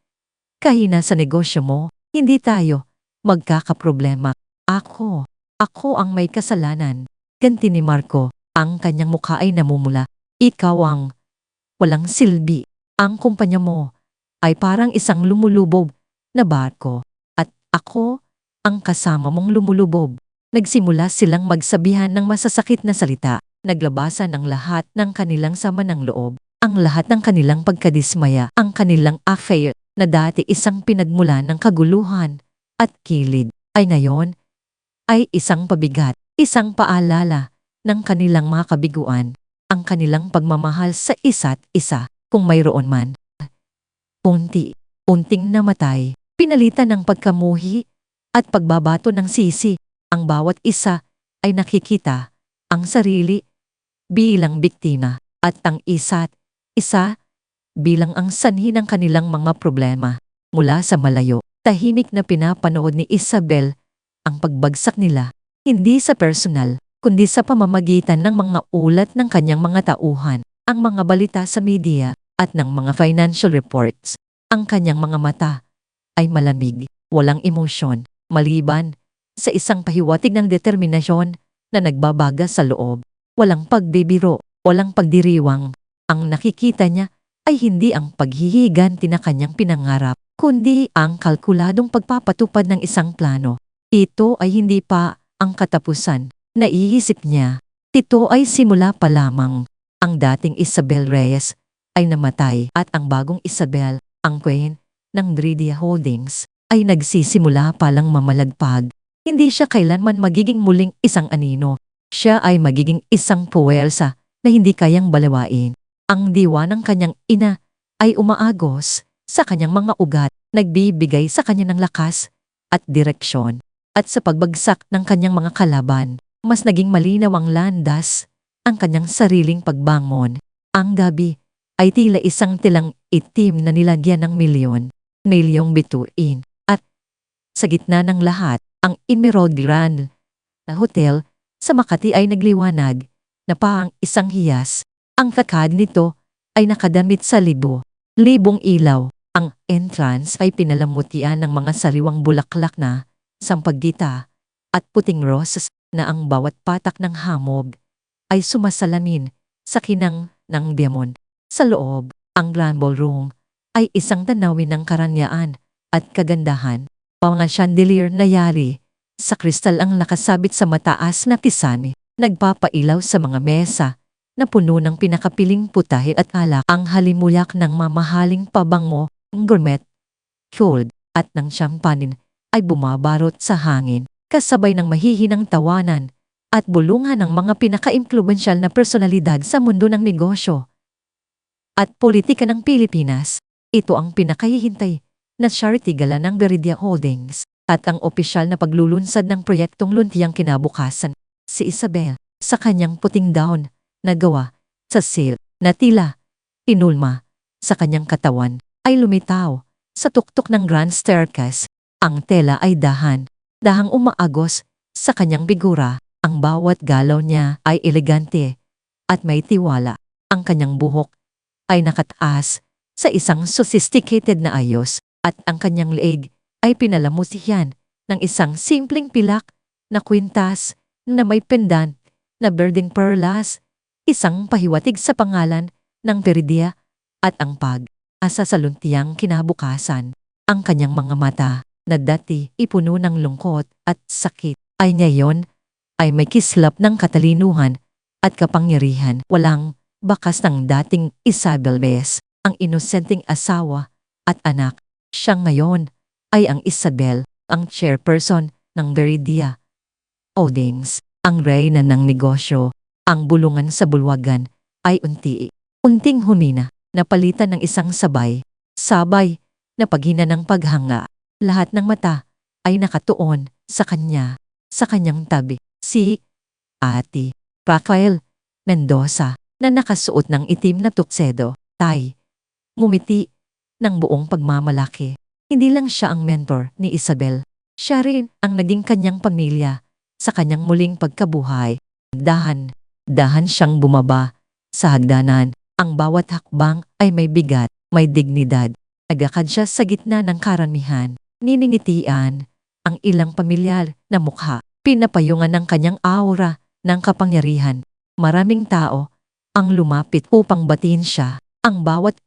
kahina sa negosyo mo, hindi tayo magkakaproblema. Ako ang may kasalanan. Ganti ni Marco. Ang kanyang mukha ay namumula. Ikaw ang walang silbi. Ang kumpanya mo ay parang isang lumulubog na barko at ako ang kasama mong lumulubob. Nagsimula silang magsabihan ng masasakit na salita. Naglabasan ang lahat ng kanilang sama ng loob, ang lahat ng kanilang pagkadismaya, ang kanilang affair na dati isang pinagmula ng kaguluhan at kilid ay ngayon ay isang pabigat, isang paalala ng kanilang mga kabiguan, ang kanilang pagmamahal sa isa't isa kung mayroon man. Unting namatay, pinalitan ng pagkamuhi at pagbabato ng sisi. Ang bawat isa ay nakikita ang sarili bilang biktima at ang isa't isa bilang ang sanhi ng kanilang mga problema. Mula sa malayo, tahimik na pinapanood ni Isabel ang pagbagsak nila, hindi sa personal, kundi sa pamamagitan ng mga ulat ng kanyang mga tauhan, ang mga balita sa media at ng mga financial reports. Ang kanyang mga mata ay malamig, walang emosyon, maliban sa isang pahiwatig ng determinasyon na nagbabaga sa loob. Walang pagbibiro, walang pagdiriwang. Ang nakikita niya ay hindi ang paghihiganti na kanyang pinangarap, kundi ang kalkuladong pagpapatupad ng isang plano. Ito ay hindi pa ang katapusan. Naiisip niya, ito ay simula pa lamang. Ang dating Isabel Reyes ay namatay at ang bagong Isabel, ang queen ng Deridia Holdings, ay nagsisimula palang mamalagpag. Hindi siya kailanman magiging muling isang anino. Siya ay magiging isang puwersa na hindi kayang balawain. Ang diwa ng kanyang ina ay umaagos sa kanyang mga ugat, nagbibigay sa kanya ng lakas at direksyon. At sa pagbagsak ng kanyang mga kalaban, mas naging malinaw ang landas, ang kanyang sariling pagbangon. Ang gabi ay tila isang tilang itim na nilagyan ng milyong bituin. At sa gitna ng lahat, ang Emerald Grand na hotel Sa Makati ay nagliwanag na paang isang hiyas. Ang takad nito ay nakadamit sa libong ilaw. Ang entrance ay pinalamutian ng mga sariwang bulaklak na sampaggita at puting roses na ang bawat patak ng hamog ay sumasalamin sa kinang ng diamond. Sa loob, ang grand ballroom ay isang tanawin ng karanyaan at kagandahan. Mga chandelier na yari sa kristal ang nakasabit sa mataas na pisani, nagpapailaw sa mga mesa na puno ng pinakapiling putahe at alak. Ang halimuyak ng mamahaling pabango, gourmet, cold, at ng champagne ay bumabarot sa hangin, kasabay ng mahihinang tawanan at bulungan ng mga pinaka-impluwensyal na personalidad sa mundo ng negosyo at politika ng Pilipinas. Ito ang pinakahihintay na charity gala ng Veridia Holdings at ang opisyal na paglulunsad ng proyektong luntiang kinabukasan. Si Isabel, sa kanyang puting gown na gawa sa silk na tila pinulma sa kanyang katawan, ay lumitaw sa tuktok ng grand staircase. Ang tela ay dahang umaagos sa kanyang bigura. Ang bawat galaw niya ay elegante at may tiwala. Ang kanyang buhok ay nakataas sa isang sophisticated na ayos at ang kanyang leeg ay pinalamutihan ng isang simpleng pilak na kwintas na may pendant na birding perlas, isang pahiwatig sa pangalan ng Veridia at ang pag-asa sa luntiang kinabukasan. Ang kanyang mga mata na dati ipuno ng lungkot at sakit ay ngayon ay may kislap ng katalinuhan at kapangyarihan. Walang bakas ng dating Isabel Bes, ang inosenteng asawa at anak. Siya ngayon ay ang Isabel, ang chairperson ng Veridia Holdings, ang reyna ng negosyo. Ang bulungan sa bulwagan ay unting humina, napalitan ng isang sabay na paghina ng paghanga. Lahat ng mata ay nakatuon sa kanya. Sa kanyang tabi, si Ate Rafael Mendoza na nakasuot ng itim na tuksedo, ngumiti ng buong pagmamalaki. Hindi lang siya ang mentor ni Isabel, siya rin ang naging kanyang pamilya sa kanyang muling pagkabuhay. Dahan siyang bumaba sa hagdanan. Ang bawat hakbang ay may bigat, may dignidad. Nagakad siya sa gitna ng karamihan. Niningitian ang ilang pamilyar na mukha. Pinapayungan ng kanyang aura ng kapangyarihan. Maraming tao ang lumapit upang batiin siya. Ang bawat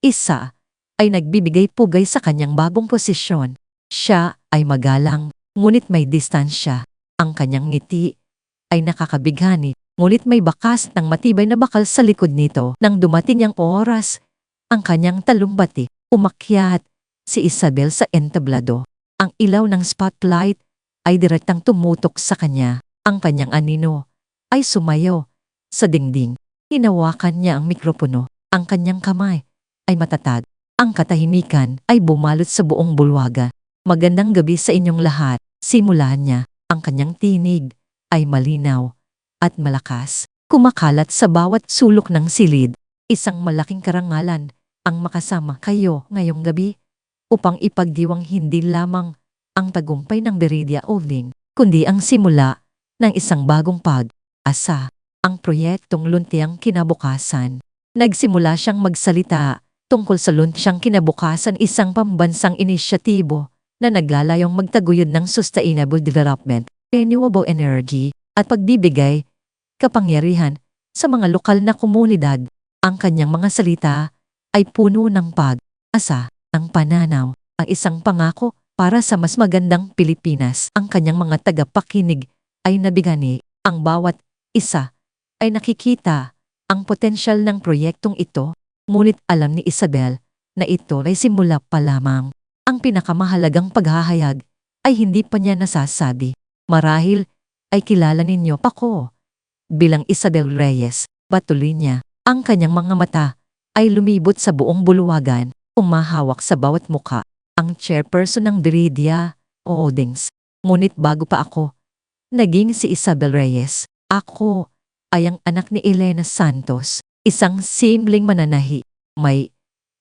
isa ay nagbibigay pugay sa kanyang bagong posisyon. Siya ay magalang, ngunit may distansya. Ang kanyang ngiti ay nakakabighani, ngunit may bakas ng matibay na bakal sa likod nito. Nang dumating ang oras, ang kanyang talumpati, umakyat si Isabel sa entablado. Ang ilaw ng spotlight ay direktang tumutok sa kanya. Ang kanyang anino ay sumayaw sa dingding. Hinawakan niya ang mikropono. Ang kanyang kamay ay matatag. Ang katahimikan ay bumalot sa buong bulwagan. Magandang gabi sa inyong lahat. Simulan niya. Ang kanyang tinig ay malinaw at malakas. Kumakalat sa bawat sulok ng silid. Isang malaking karangalan ang makasama kayo ngayong gabi upang ipagdiwang hindi lamang ang tagumpay ng Veridia Holdings, kundi ang simula ng isang bagong pag-asa, ang proyektong luntiang kinabukasan. Nagsimula siyang magsalita tungkol sa luntiang kinabukasan, isang pambansang inisyatibo na naglalayong magtaguyod ng sustainable development, renewable energy, at pagbibigay kapangyarihan sa mga lokal na komunidad. Ang kanyang mga salita ay puno ng pag-asa, ang pananaw, ang isang pangako para sa mas magandang Pilipinas. Ang kanyang mga tagapakinig ay nabigani. Ang bawat isa ay nakikita ang potensyal ng proyektong ito, ngunit alam ni Isabel na ito ay simula pa lamang. Ang pinakamahalagang paghahayag ay hindi pa niya nasasabi. Marahil ay kilala ninyo ako bilang Isabel Reyes. Patuloy niya. Ang kanyang mga mata ay lumibot sa buong bulwagan, umahawak sa bawat muka. Ang chairperson ng Veridia Holdings. Ngunit bago pa ako naging si Isabel Reyes, ako ay ang anak ni Elena Santos, isang simpleng mananahi. May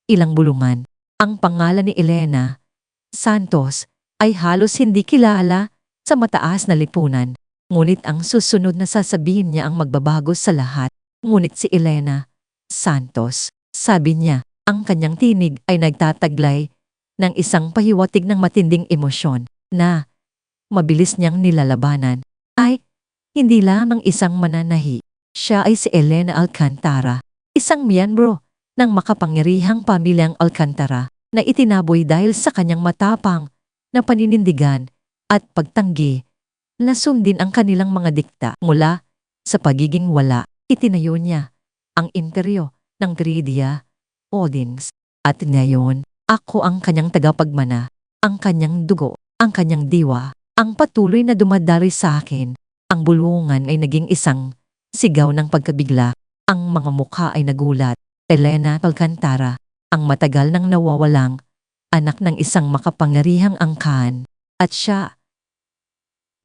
ilang bulungan. Ang pangalan ni Elena Santos ay halos hindi kilala sa mataas na lipunan. Ngunit ang susunod na sasabihin niya ang magbabago sa lahat. Ngunit si Elena Santos, sabi niya, ang kanyang tinig ay nagtataglay ng isang pahiwatig ng matinding emosyon na mabilis niyang nilalabanan. Ay, hindi lamang isang mananahi. Siya ay si Elena Alcantara, isang miyembro ng makapangyarihang pamilyang Alcantara na itinaboy dahil sa kanyang matapang na paninindigan at pagtanggi na sundin ang kanilang mga dikta. Mula sa pagiging wala, itinayo niya ang imperyo ng Gridia Holdings. At ngayon, ako ang kanyang tagapagmana, ang kanyang dugo, ang kanyang diwa, ang patuloy na dumadaloy sa akin. Ang bulungan ay naging isang sigaw ng pagkabigla. Ang mga mukha ay nagulat. Elena Alcantara, ang matagal nang nawawalang anak ng isang makapangyarihang angkan. At siya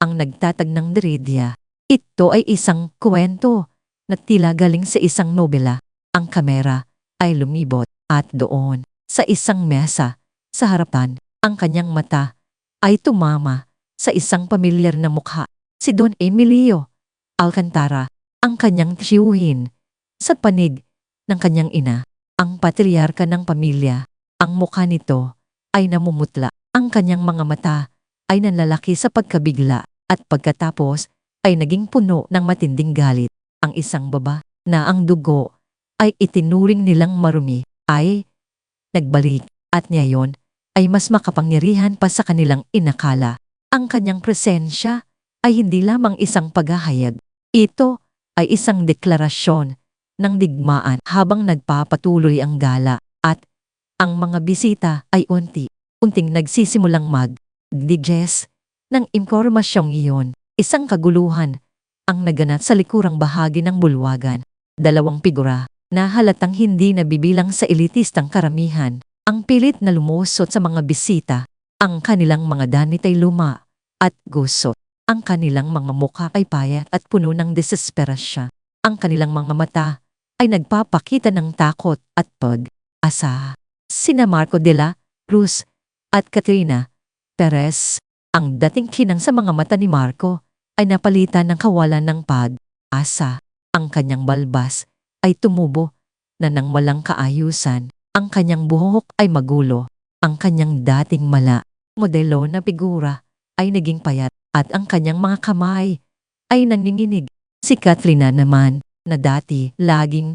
ang nagtatag ng Gridia. Ito ay isang kwento na tila galing sa isang nobela. Ang kamera ay lumibot at doon, sa isang mesa, sa harapan, ang kanyang mata ay tumama sa isang pamilyar na mukha. Si Don Emilio Alcantara, ang kanyang tiyuhin, sa panig ng kanyang ina, ang patriarka ng pamilya. Ang mukha nito ay namumutla. Ang kanyang mga mata ay nanlalaki sa pagkabigla at pagkatapos ay naging puno ng matinding galit. Ang isang baba na ang dugo ay itinuring nilang marumi ay nagbalik at ngayon ay mas makapangyarihan pa sa kanilang inakala. Ang kanyang presensya ay hindi lamang isang paghahayag. Ito ay isang deklarasyon ng digmaan habang nagpapatuloy ang gala at ang mga bisita ay unting nagsisimulang mag-digest ng impormasyong iyon. Isang kaguluhan ang naganap sa likurang bahagi ng bulwagan. Dalawang figura na halatang hindi nabibilang sa elitistang karamihan ang pilit na lumusot sa mga bisita. Ang kanilang mga danit ay luma at gusot. Ang kanilang mga mukha ay payat at puno ng desesperasyon. Ang kanilang mga mata ay nagpapakita ng takot at pag-asa. Sina Marco de la Cruz at Katrina Perez, ang dating kinang sa mga mata ni Marco, ay napalitan ng kawalan ng pag-asa. Ang kanyang balbas ay tumubo na nang walang kaayusan. Ang kanyang buhok ay magulo. Ang kanyang dating modelo na figura ay naging payat at ang kanyang mga kamay ay nanginginig. Si Katrina naman, na dati laging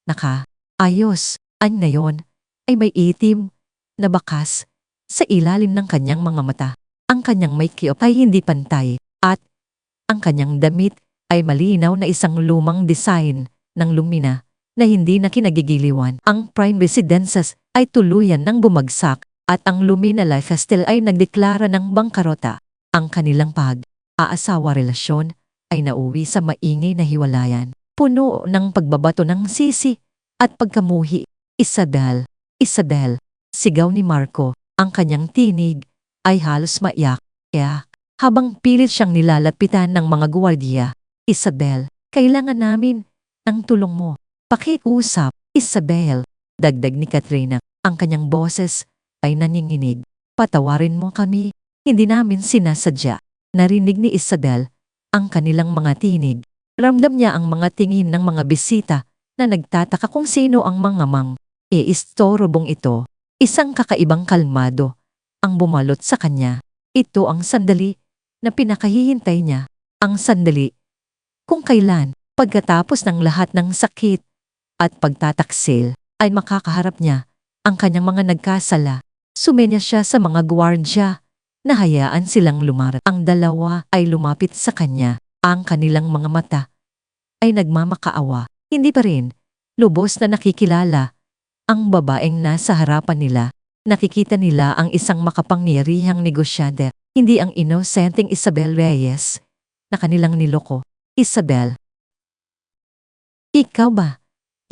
nakaayos, ay ngayon ay may itim na bakas sa ilalim ng kanyang mga mata. Ang kanyang may kiop ay hindi pantay at ang kanyang damit ay malinaw na isang lumang design ng lumina na hindi na kinagigiliwan. Ang prime residences ay tuluyan ng bumagsak at ang Lumina Lifestyle ay nagdeklara ng bangkarota. Ang kanilang pag-aasawa relasyon ay nauwi sa maingay na hiwalayan, puno ng pagbabato ng sisi at pagkamuhi. Isabel, Isabel, sigaw ni Marco. Ang kanyang tinig ay halos maiyak. Habang pilit siyang nilalapitan ng mga gwardiya. Isabel, kailangan namin ng tulong mo. Pakiusap, Isabel, dagdag ni Katrina. Ang kanyang boses ay naninginig. Patawarin mo kami, hindi namin sinasadya. Narinig ni Isabel ang kanilang mga tinig. Ramdam niya ang mga tingin ng mga bisita na nagtataka kung sino ang mga istorobong ito. Isang kakaibang kalmado ang bumalot sa kanya. Ito ang sandali na pinakahihintay niya. Ang sandali kung kailan, pagkatapos ng lahat ng sakit at pagtataksil, ay makakaharap niya ang kanyang mga nagkasala. Sumenya siya sa mga gwardya na hayaan silang lumarat. Ang dalawa ay lumapit sa kanya. Ang kanilang mga mata ay nagmamakaawa. Hindi pa rin lubos na nakikilala ang babaeng nasa harapan nila. Nakikita nila ang isang makapangyarihang negosyante, hindi ang inosenteng Isabel Reyes na kanilang niloko. Isabel, ikaw ba?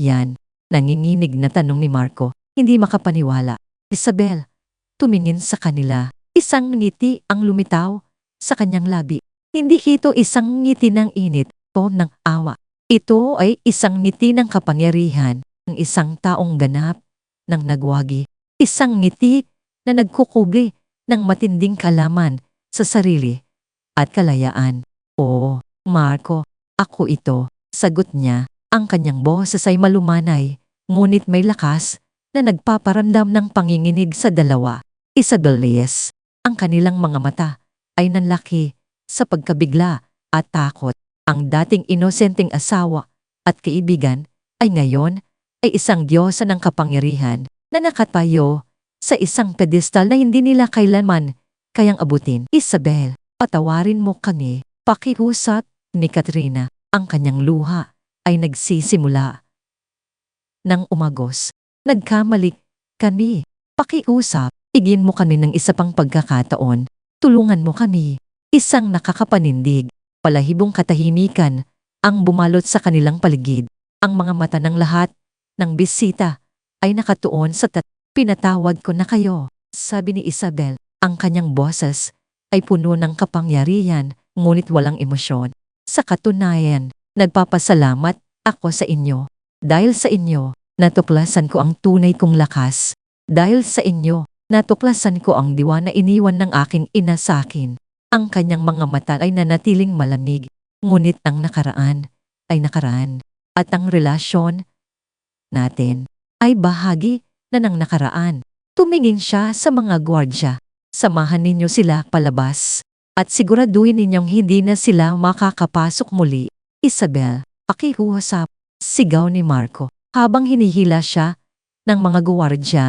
Yan, nanginginig na tanong ni Marco, hindi makapaniwala. Isabel, tumingin sa kanila. Isang ngiti ang lumitaw sa kanyang labi. Hindi ito isang ngiti ng init o ng awa. Ito ay isang ngiti ng kapangyarihan ng isang taong ganap ng nagwagi. Isang ngiti na nagkukubli ng matinding kalaman sa sarili at kalayaan. Oo, Marco, ako ito, sagot niya. Ang kanyang boses ay malumanay, ngunit may lakas na nagpaparamdam ng panginginig sa dalawa. Isabel Reyes, ang kanilang mga mata ay nanlaki sa pagkabigla at takot. Ang dating inosenteng asawa at kaibigan ay ngayon ay isang diyosa ng kapangyarihan na nakatayo sa isang pedestal na hindi nila kailanman kayang abutin. Isabel, patawarin mo kami. Pakiusap ni Katrina, ang kanyang luha ay nagsisimula ng umagos. Nagkamali kami. Pakiusap, igin mo kami ng isa pang pagkakataon. Tulungan mo kami. Isang nakakapanindig, palahibong katahimikan ang bumalot sa kanilang paligid. Ang mga mata ng lahat ng bisita ay nakatuon sa Pinatawad ko na kayo, sabi ni Isabel. Ang kanyang boses ay puno ng kapangyarihan, ngunit walang emosyon. Sa katunayan, nagpapasalamat ako sa inyo. Dahil sa inyo, natuklasan ko ang tunay kong lakas. Dahil sa inyo, natuklasan ko ang diwa na iniwan ng aking ina sa akin. Ang kanyang mga mata ay nanatiling malamig, ngunit ang nakaraan ay nakaraan. At ang relasyon natin ay bahagi na ng nakaraan. Tumingin siya sa mga gwardya. Samahan ninyo sila palabas. At siguraduhin ninyong hindi na sila makakapasok muli. Isabel, pakiusap, sigaw ni Marco. Habang hinihila siya ng mga gwardya,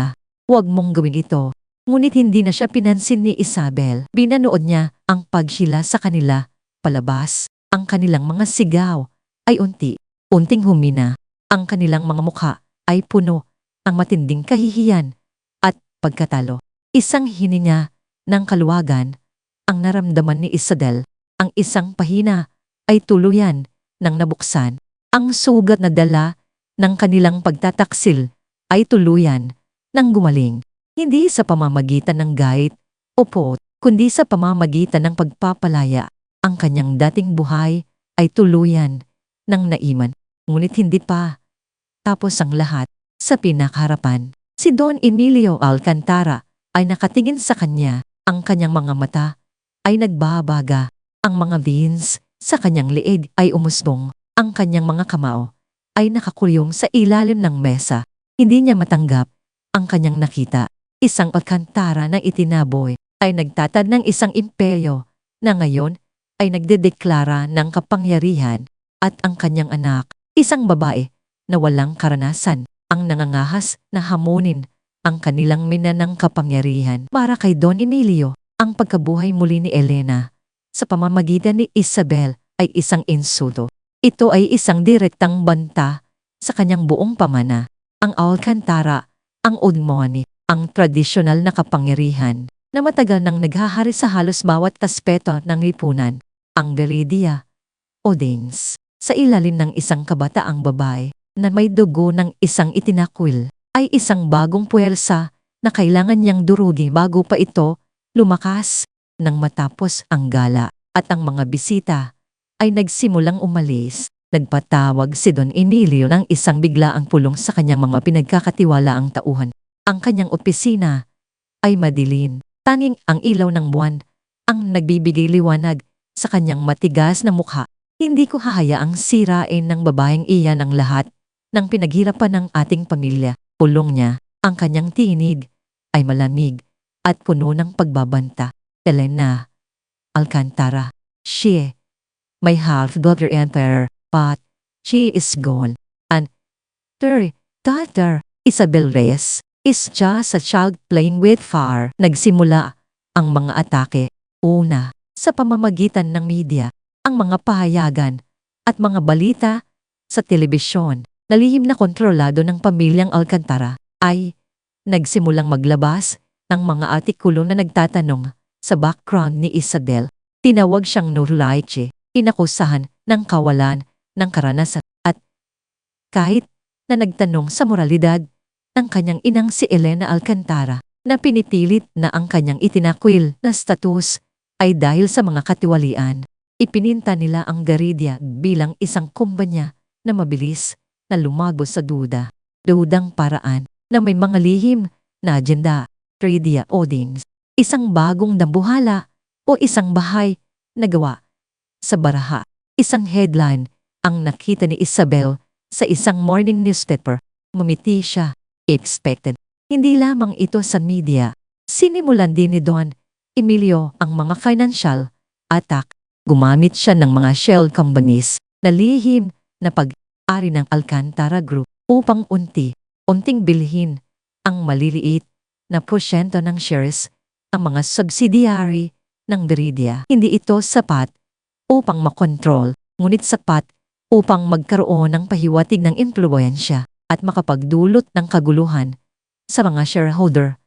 huwag mong gawin ito. Ngunit hindi na siya pinansin ni Isabel. Binanood niya ang paghila sa kanila palabas. Ang kanilang mga sigaw ay unting humina. Ang kanilang mga mukha ay puno ang matinding kahihiyan at pagkatalo. Isang hininga ng kaluwagan ang naramdaman ni Isabel. Ang isang pahina ay tuluyan ng nabuksan. Ang sugat na dala ng kanilang pagtataksil ay tuluyan ng gumaling. Hindi sa pamamagitan ng gait o pot, kundi sa pamamagitan ng pagpapalaya. Ang kanyang dating buhay ay tuluyan ng naiman. Ngunit hindi pa tapos ang lahat. Sa pinakaharapan, si Don Emilio Alcantara ay nakatingin sa kanya. Ang kanyang mga mata ay nagbabaga. Ang mga veins sa kanyang leeg ay umusbong. Ang kanyang mga kamao ay nakakulong sa ilalim ng mesa. Hindi niya matanggap ang kanyang nakita. Isang Alcantara na itinaboy ay nagtatad ng isang imperyo na ngayon ay nagdedeklara ng kapangyarihan. At ang kanyang anak, isang babae na walang karanasan, ang nangangahas na hamunin ang kanilang minanang kapangyarihan. Para kay Don Emilio, ang pagkabuhay muli ni Elena sa pamamagitan ni Isabel ay isang insulto. Ito ay isang direktang banta sa kanyang buong pamana. Ang Alcantara, ang Udmoni, ang tradisyonal na kapangyarihan na matagal nang naghahari sa halos bawat aspeto ng lipunan. Ang Viridia o Dings, sa ilalim ng isang kabataang babae na may dugo ng isang itinakwil, ay isang bagong puwersa na kailangan niyang durugi bago pa ito lumakas. Nang matapos ang gala at ang mga bisita ay nagsimulang umalis, nagpatawag si Don Emilio ng isang biglaang pulong sa kanyang mga pinagkakatiwalaang tauhan. Ang kanyang opisina ay madilim. Tanging ang ilaw ng buwan ang nagbibigay liwanag sa kanyang matigas na mukha. Hindi ko hahayaang sirain ng babaeng iyan ang lahat ng pinaghirapan ng ating pamilya. Pulong niya, ang kanyang tinig ay malamig at puno ng pagbabanta. Elena Alcantara, she, my half-brother emperor, but she is gone. And her daughter, Isabel Reyes, is just a child playing with fire. Nagsimula ang mga atake. Una, sa pamamagitan ng media, ang mga pahayagan at mga balita sa telebisyon na lihim na kontrolado ng pamilyang Alcantara ay nagsimulang maglabas ng mga artikulo na nagtatanong sa background ni Isabel. Tinawag siyang Nurlaiche, inakusahan ng kawalan ng karanasan at kahit na nagtanong sa moralidad ng kanyang inang si Elena Alcantara na pinipilit na ang kanyang itinakwil na status ay dahil sa mga katiwalian. Ipininta nila ang Garridia bilang isang kumpanya na mabilis na lumago sa dudang paraan na may mga lihim na agenda. Garridia Odins, isang bagong dambuhala o isang bahay na gawa Sa baraha, isang headline ang nakita ni Isabel sa isang morning newspaper. Ngumiti siya. Expected. Hindi lamang ito sa media. Sinimulan din ni Don Emilio ang mga financial attack. Gumamit siya ng mga shell companies na lihim na pag-ari ng Alcantara Group upang unting bilhin ang maliliit na porsyento ng shares ang mga subsidiary ng Viridia. Hindi ito sapat upang makontrol, ngunit sapat upang magkaroon ng pahiwatig ng impluwensya at makapagdulot ng kaguluhan sa mga shareholder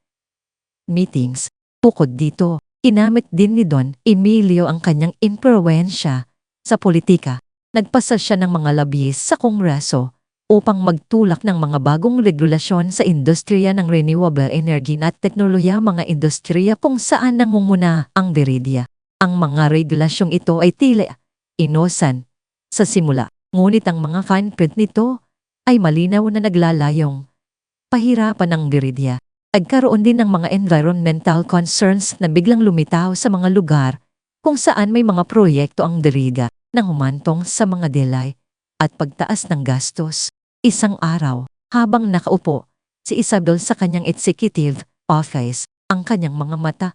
meetings. Bukod dito, ginamit din ni Don Emilio ang kanyang impluwensya sa politika. Nagpasa siya ng mga labis sa Kongreso upang magtulak ng mga bagong regulasyon sa industriya ng renewable energy at teknolohiya, mga industriya kung saan nangunguna ang Viridia. Ang mga regulasyong ito ay tila inosan sa simula, ngunit ang mga fine print nito ay malinaw na naglalayong pahirapan ng Viridia. Nagkaroon din ng mga environmental concerns na biglang lumitaw sa mga lugar kung saan may mga proyekto ang Viridia nang humantong sa mga delay at pagtaas ng gastos. Isang araw, habang nakaupo si Isabel sa kanyang executive office, ang kanyang mga mata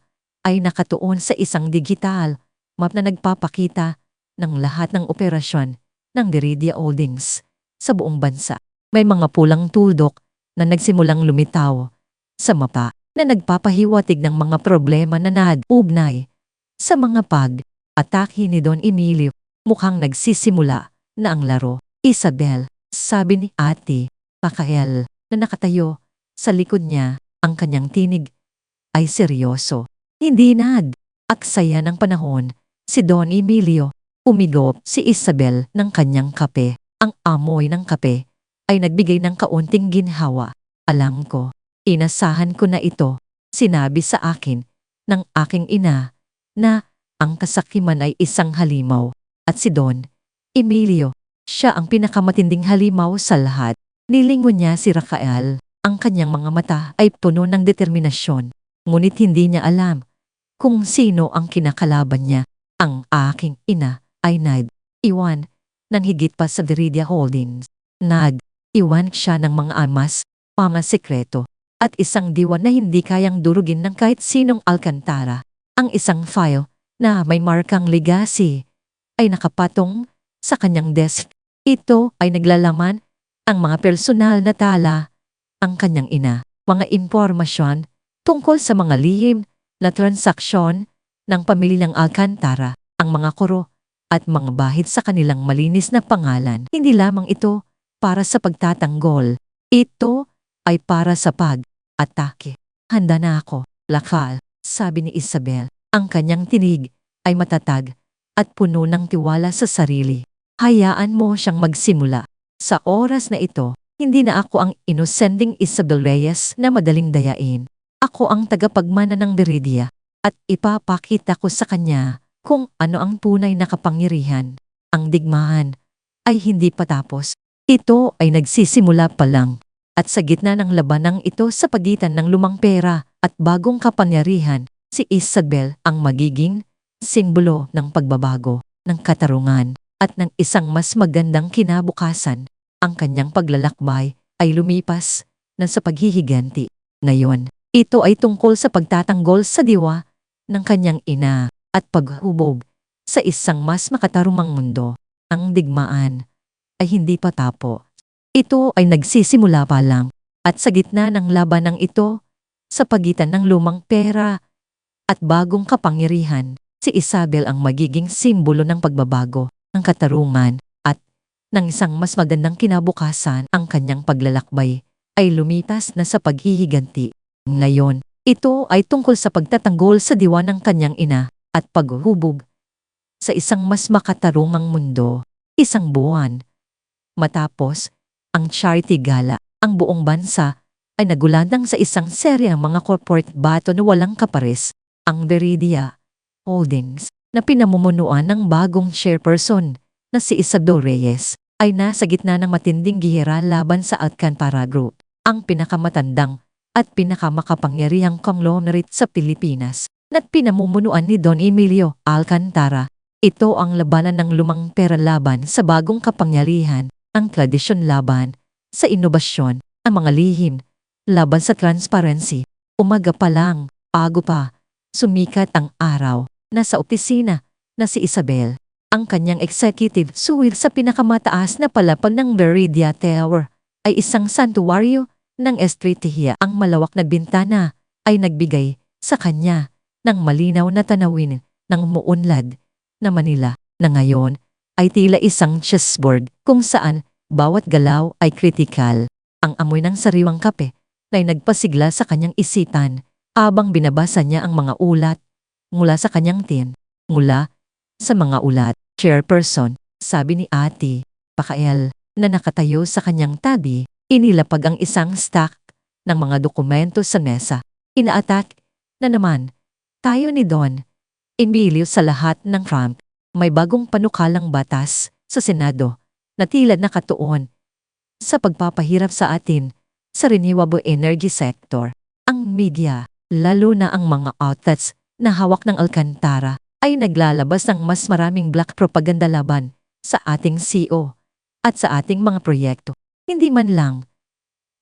ay nakatuon sa isang digital map na nagpapakita ng lahat ng operasyon ng Viridia Holdings sa buong bansa. May mga pulang tuldok na nagsimulang lumitaw sa mapa na nagpapahiwatig ng mga problema na nag-ugnay sa mga pag-atake ni Don Emilio. Mukhang nagsisimula na ang laro. Isabel, sabi ni Ate Pakael na nakatayo sa likod niya, ang kanyang tinig ay seryoso. Hindi nag-aksaya ng panahon si Don Emilio. Umigop si Isabel ng kanyang kape. Ang amoy ng kape ay nagbigay ng kaunting ginhawa. Alam ko, inasahan ko na ito. Sinabi sa akin ng aking ina na ang kasakiman ay isang halimaw. At si Don Emilio, siya ang pinakamatinding halimaw sa lahat. Nilingon niya si Rafael. Ang kanyang mga mata ay puno ng determinasyon. Ngunit hindi niya alam kung sino ang kinakalaban niya. Ang aking ina ay nag-iwan ng higit pa sa Viridia Holdings. Nag-iwan siya ng mga amas, mga sekreto, at isang diwa na hindi kayang durugin ng kahit sinong Alcantara. Ang isang file na may markang legacy ay nakapatong sa kanyang desk. Ito ay naglalaman ang mga personal na tala, ang kanyang ina, mga impormasyon tungkol sa mga lihim na transaksyon ng pamilyang Alcantara, ang mga koro at mga bahid sa kanilang malinis na pangalan. Hindi lamang ito para sa pagtatanggol. Ito ay para sa pag-atake. Handa na ako, Lakal, sabi ni Isabel. Ang kanyang tinig ay matatag at puno ng tiwala sa sarili. Hayaan mo siyang magsimula. Sa oras na ito, hindi na ako ang inosending Isabel Reyes na madaling dayain. Ako ang tagapagmana ng Viridia at ipapakita ko sa kanya kung ano ang tunay na kapangyarihan. Ang digmaan ay hindi pa tapos. Ito ay nagsisimula pa lang. At sa gitna ng labanang ito sa pagitan ng lumang pera at bagong kapangyarihan, si Isabel ang magiging simbolo ng pagbabago, ng katarungan, at ng isang mas magandang kinabukasan. Ang kanyang paglalakbay ay lumipas na sa paghihiganti. Ngayon, ito ay tungkol sa pagtatanggol sa diwa ng kanyang ina at paghubog sa isang mas makatarumang mundo. Ang digmaan ay hindi pa tapo. Ito ay nagsisimula pa lang, at sa gitna ng labanang ito, sa pagitan ng lumang pera at bagong kapangyarihan, si Isabel ang magiging simbolo ng pagbabago, ng katarungan, at ng isang mas magandang kinabukasan. Ang kanyang paglalakbay ay lumitas na sa paghihiganti. Ngayon, ito ay tungkol sa pagtatanggol sa diwa ng kanyang ina at paghubog sa isang mas makatarungang mundo. Isang buwan matapos ang charity gala, ang buong bansa ay nagulandang sa isang seryeng mga corporate bato na walang kapares. Ang Viridia Holdings na pinamumunuan ng bagong chairperson na si Isabel Reyes ay nasa gitna ng matinding gihera laban sa Alcantara Group, ang pinakamatandang at pinakamakapangyarihang conglomerate sa Pilipinas na pinamumunuan ni Don Emilio Alcantara. Ito ang labanan ng lumang pera laban sa bagong kapangyarihan, ang tradisyon laban sa inobasyon, ang mga lihim laban sa transparency. Umaga pa lang, bago pa sumikat ang araw, nasa opisina na si Isabel, ang kanyang executive suite sa pinakamataas na palapag ng Veridia Tower, ay isang santuwaryo ng estratihiya. Ang malawak na bintana ay nagbigay sa kanya ng malinaw na tanawin ng umuunlad na Manila, na ngayon ay tila isang chessboard kung saan bawat galaw ay kritikal. Ang amoy ng sariwang kape ay nagpasigla sa kanyang isipan habang binabasa niya ang mga ulat mula sa kanyang tin. Mula sa mga ulat, Chairperson, sabi ni Ate Pakael na nakatayo sa kanyang tabi, inilapag ang isang stack ng mga dokumento sa mesa. Inaatak na naman tayo ni Don Emilio sa lahat ng Trump. May bagong panukalang batas sa Senado na tila nakatuon sa pagpapahirap sa atin sa renewable energy sector. Ang media, lalo na ang mga outlets na hawak ng Alcantara, ay naglalabas ng mas maraming black propaganda laban sa ating CEO at sa ating mga proyekto. Hindi man lang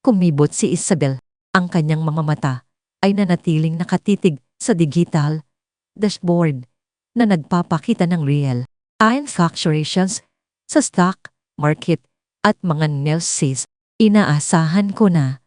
kumibot si Isabel, ang kanyang mga mata ay nanatiling nakatitig sa digital dashboard na nagpapakita ng real-time fluctuations sa stock market at mga news. Inaasahan ko na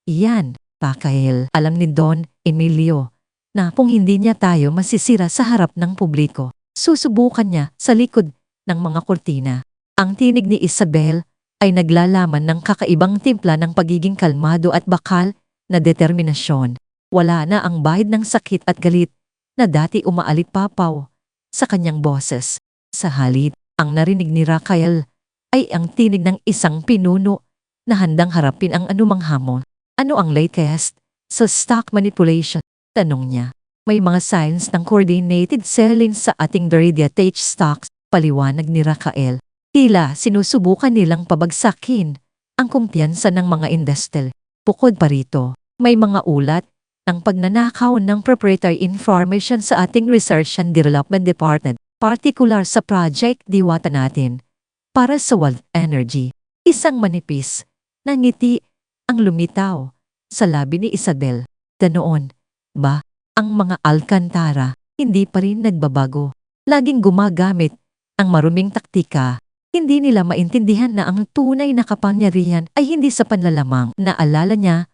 iyan, Pakael. Alam ni Don Emilio na kung hindi niya tayo masisira sa harap ng publiko, susubukan niya sa likod ng mga kurtina. Ang tinig ni Isabel ay naglalaman ng kakaibang timpla ng pagiging kalmado at bakal na determinasyon. Wala na ang bahid ng sakit at galit na dati umaalit-papaw sa kanyang boses. Sa halip, ang narinig ni Raquel ay ang tinig ng isang pinuno na handang harapin ang anumang hamon. Ano ang latest sa stock manipulation? Tanong niya. May mga signs ng coordinated selling sa ating Veridia Tech stocks, paliwanag ni Raquel. Tila sinusubukan nilang pabagsakin ang kumpiyansa ng mga investor. Bukod pa rito, may mga ulat ng pagnanakaw ng proprietary information sa ating Research and Development Department, partikular sa Project Diwata natin, para sa World Energy. Isang manipis na ngiti ang lumitaw sa labi ni Isabel. Ganoon ba, ang mga Alcantara hindi pa rin nagbabago. Laging gumagamit ang maruming taktika. Hindi nila maintindihan na ang tunay na kapangyarihan ay hindi sa panlalamang. Naalala niya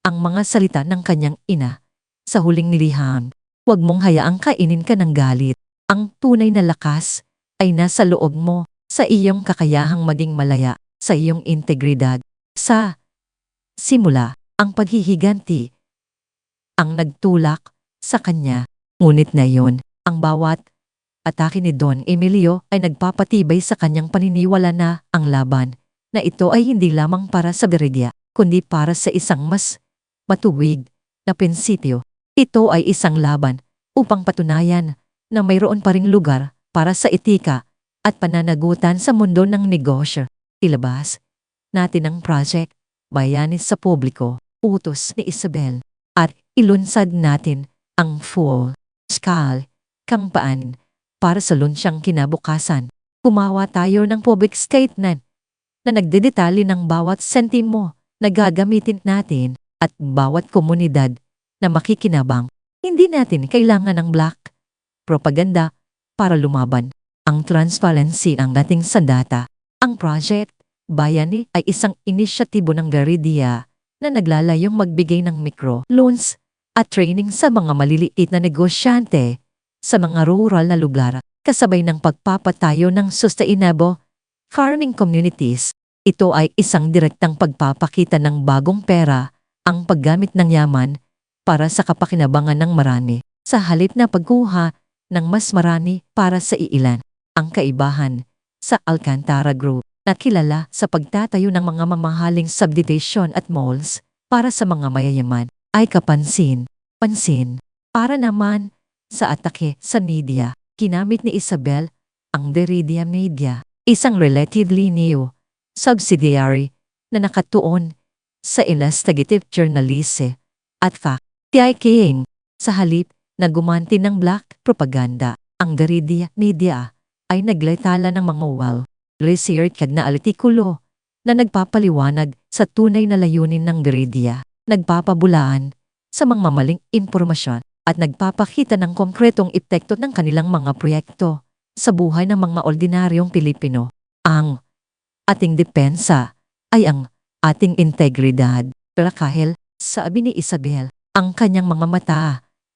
ang mga salita ng kanyang ina sa huling niliham. Huwag mong hayaang kainin ka ng galit. Ang tunay na lakas ay nasa loob mo, sa iyong kakayahang maging malaya, sa iyong integridad. Sa simula, ang paghihiganti ang nagtulak sa kanya. Ngunit na yon, ang bawat atake ni Don Emilio ay nagpapatibay sa kanyang paniniwala na ang laban na ito ay hindi lamang para sa Veridia, kundi para sa isang mas matuwid na prinsipyo. Ito ay isang laban upang patunayan na mayroon pa ring lugar para sa etika at pananagutan sa mundo ng negosyo. Ilabas natin ang project Bayani sa publiko, utos ni Isabel, at ilunsad natin ang full-scale campaign para sa lunsyang kinabukasan. Gumawa tayo ng public statement na nagdedetali ng bawat sentimo na gagamitin natin at bawat komunidad na makikinabang. Hindi natin kailangan ng black propaganda para lumaban. Ang transparency ang dating sandata. Ang Project Bayani ay isang inisyatibo ng Veridia na naglalayong magbigay ng micro loans at training sa mga maliliit na negosyante sa mga rural na lugar, kasabay ng pagpapatayo ng sustainable farming communities. Ito ay isang direktang pagpapakita ng bagong pera, ang paggamit ng yaman para sa kapakinabangan ng marami, sa halip na pagkuha ng mas marami para sa iilan. Ang kaibahan sa Alcantara Group na kilala sa pagtatayo ng mga mamahaling subdivision at malls para sa mga mayayaman ay kapansin-pansin. Para naman sa atake sa media, ginamit ni Isabel ang Veridia Media, isang relatively new subsidiary na nakatuon sa investigative journalism at fact-checking. Sa halip na gumanti ng black propaganda, ang Veridia Media ay naglatala ng mga research na artikulo na nagpapaliwanag sa tunay na layunin ng Viridia, nagpapabulaan sa mga mamaling impormasyon at nagpapakita ng konkretong epekto ng kanilang mga proyekto sa buhay ng mga ordinaryong Pilipino. Ang ating depensa ay ang ating integridad. Pero kahit, sabi ni Isabel, ang kanyang mga mata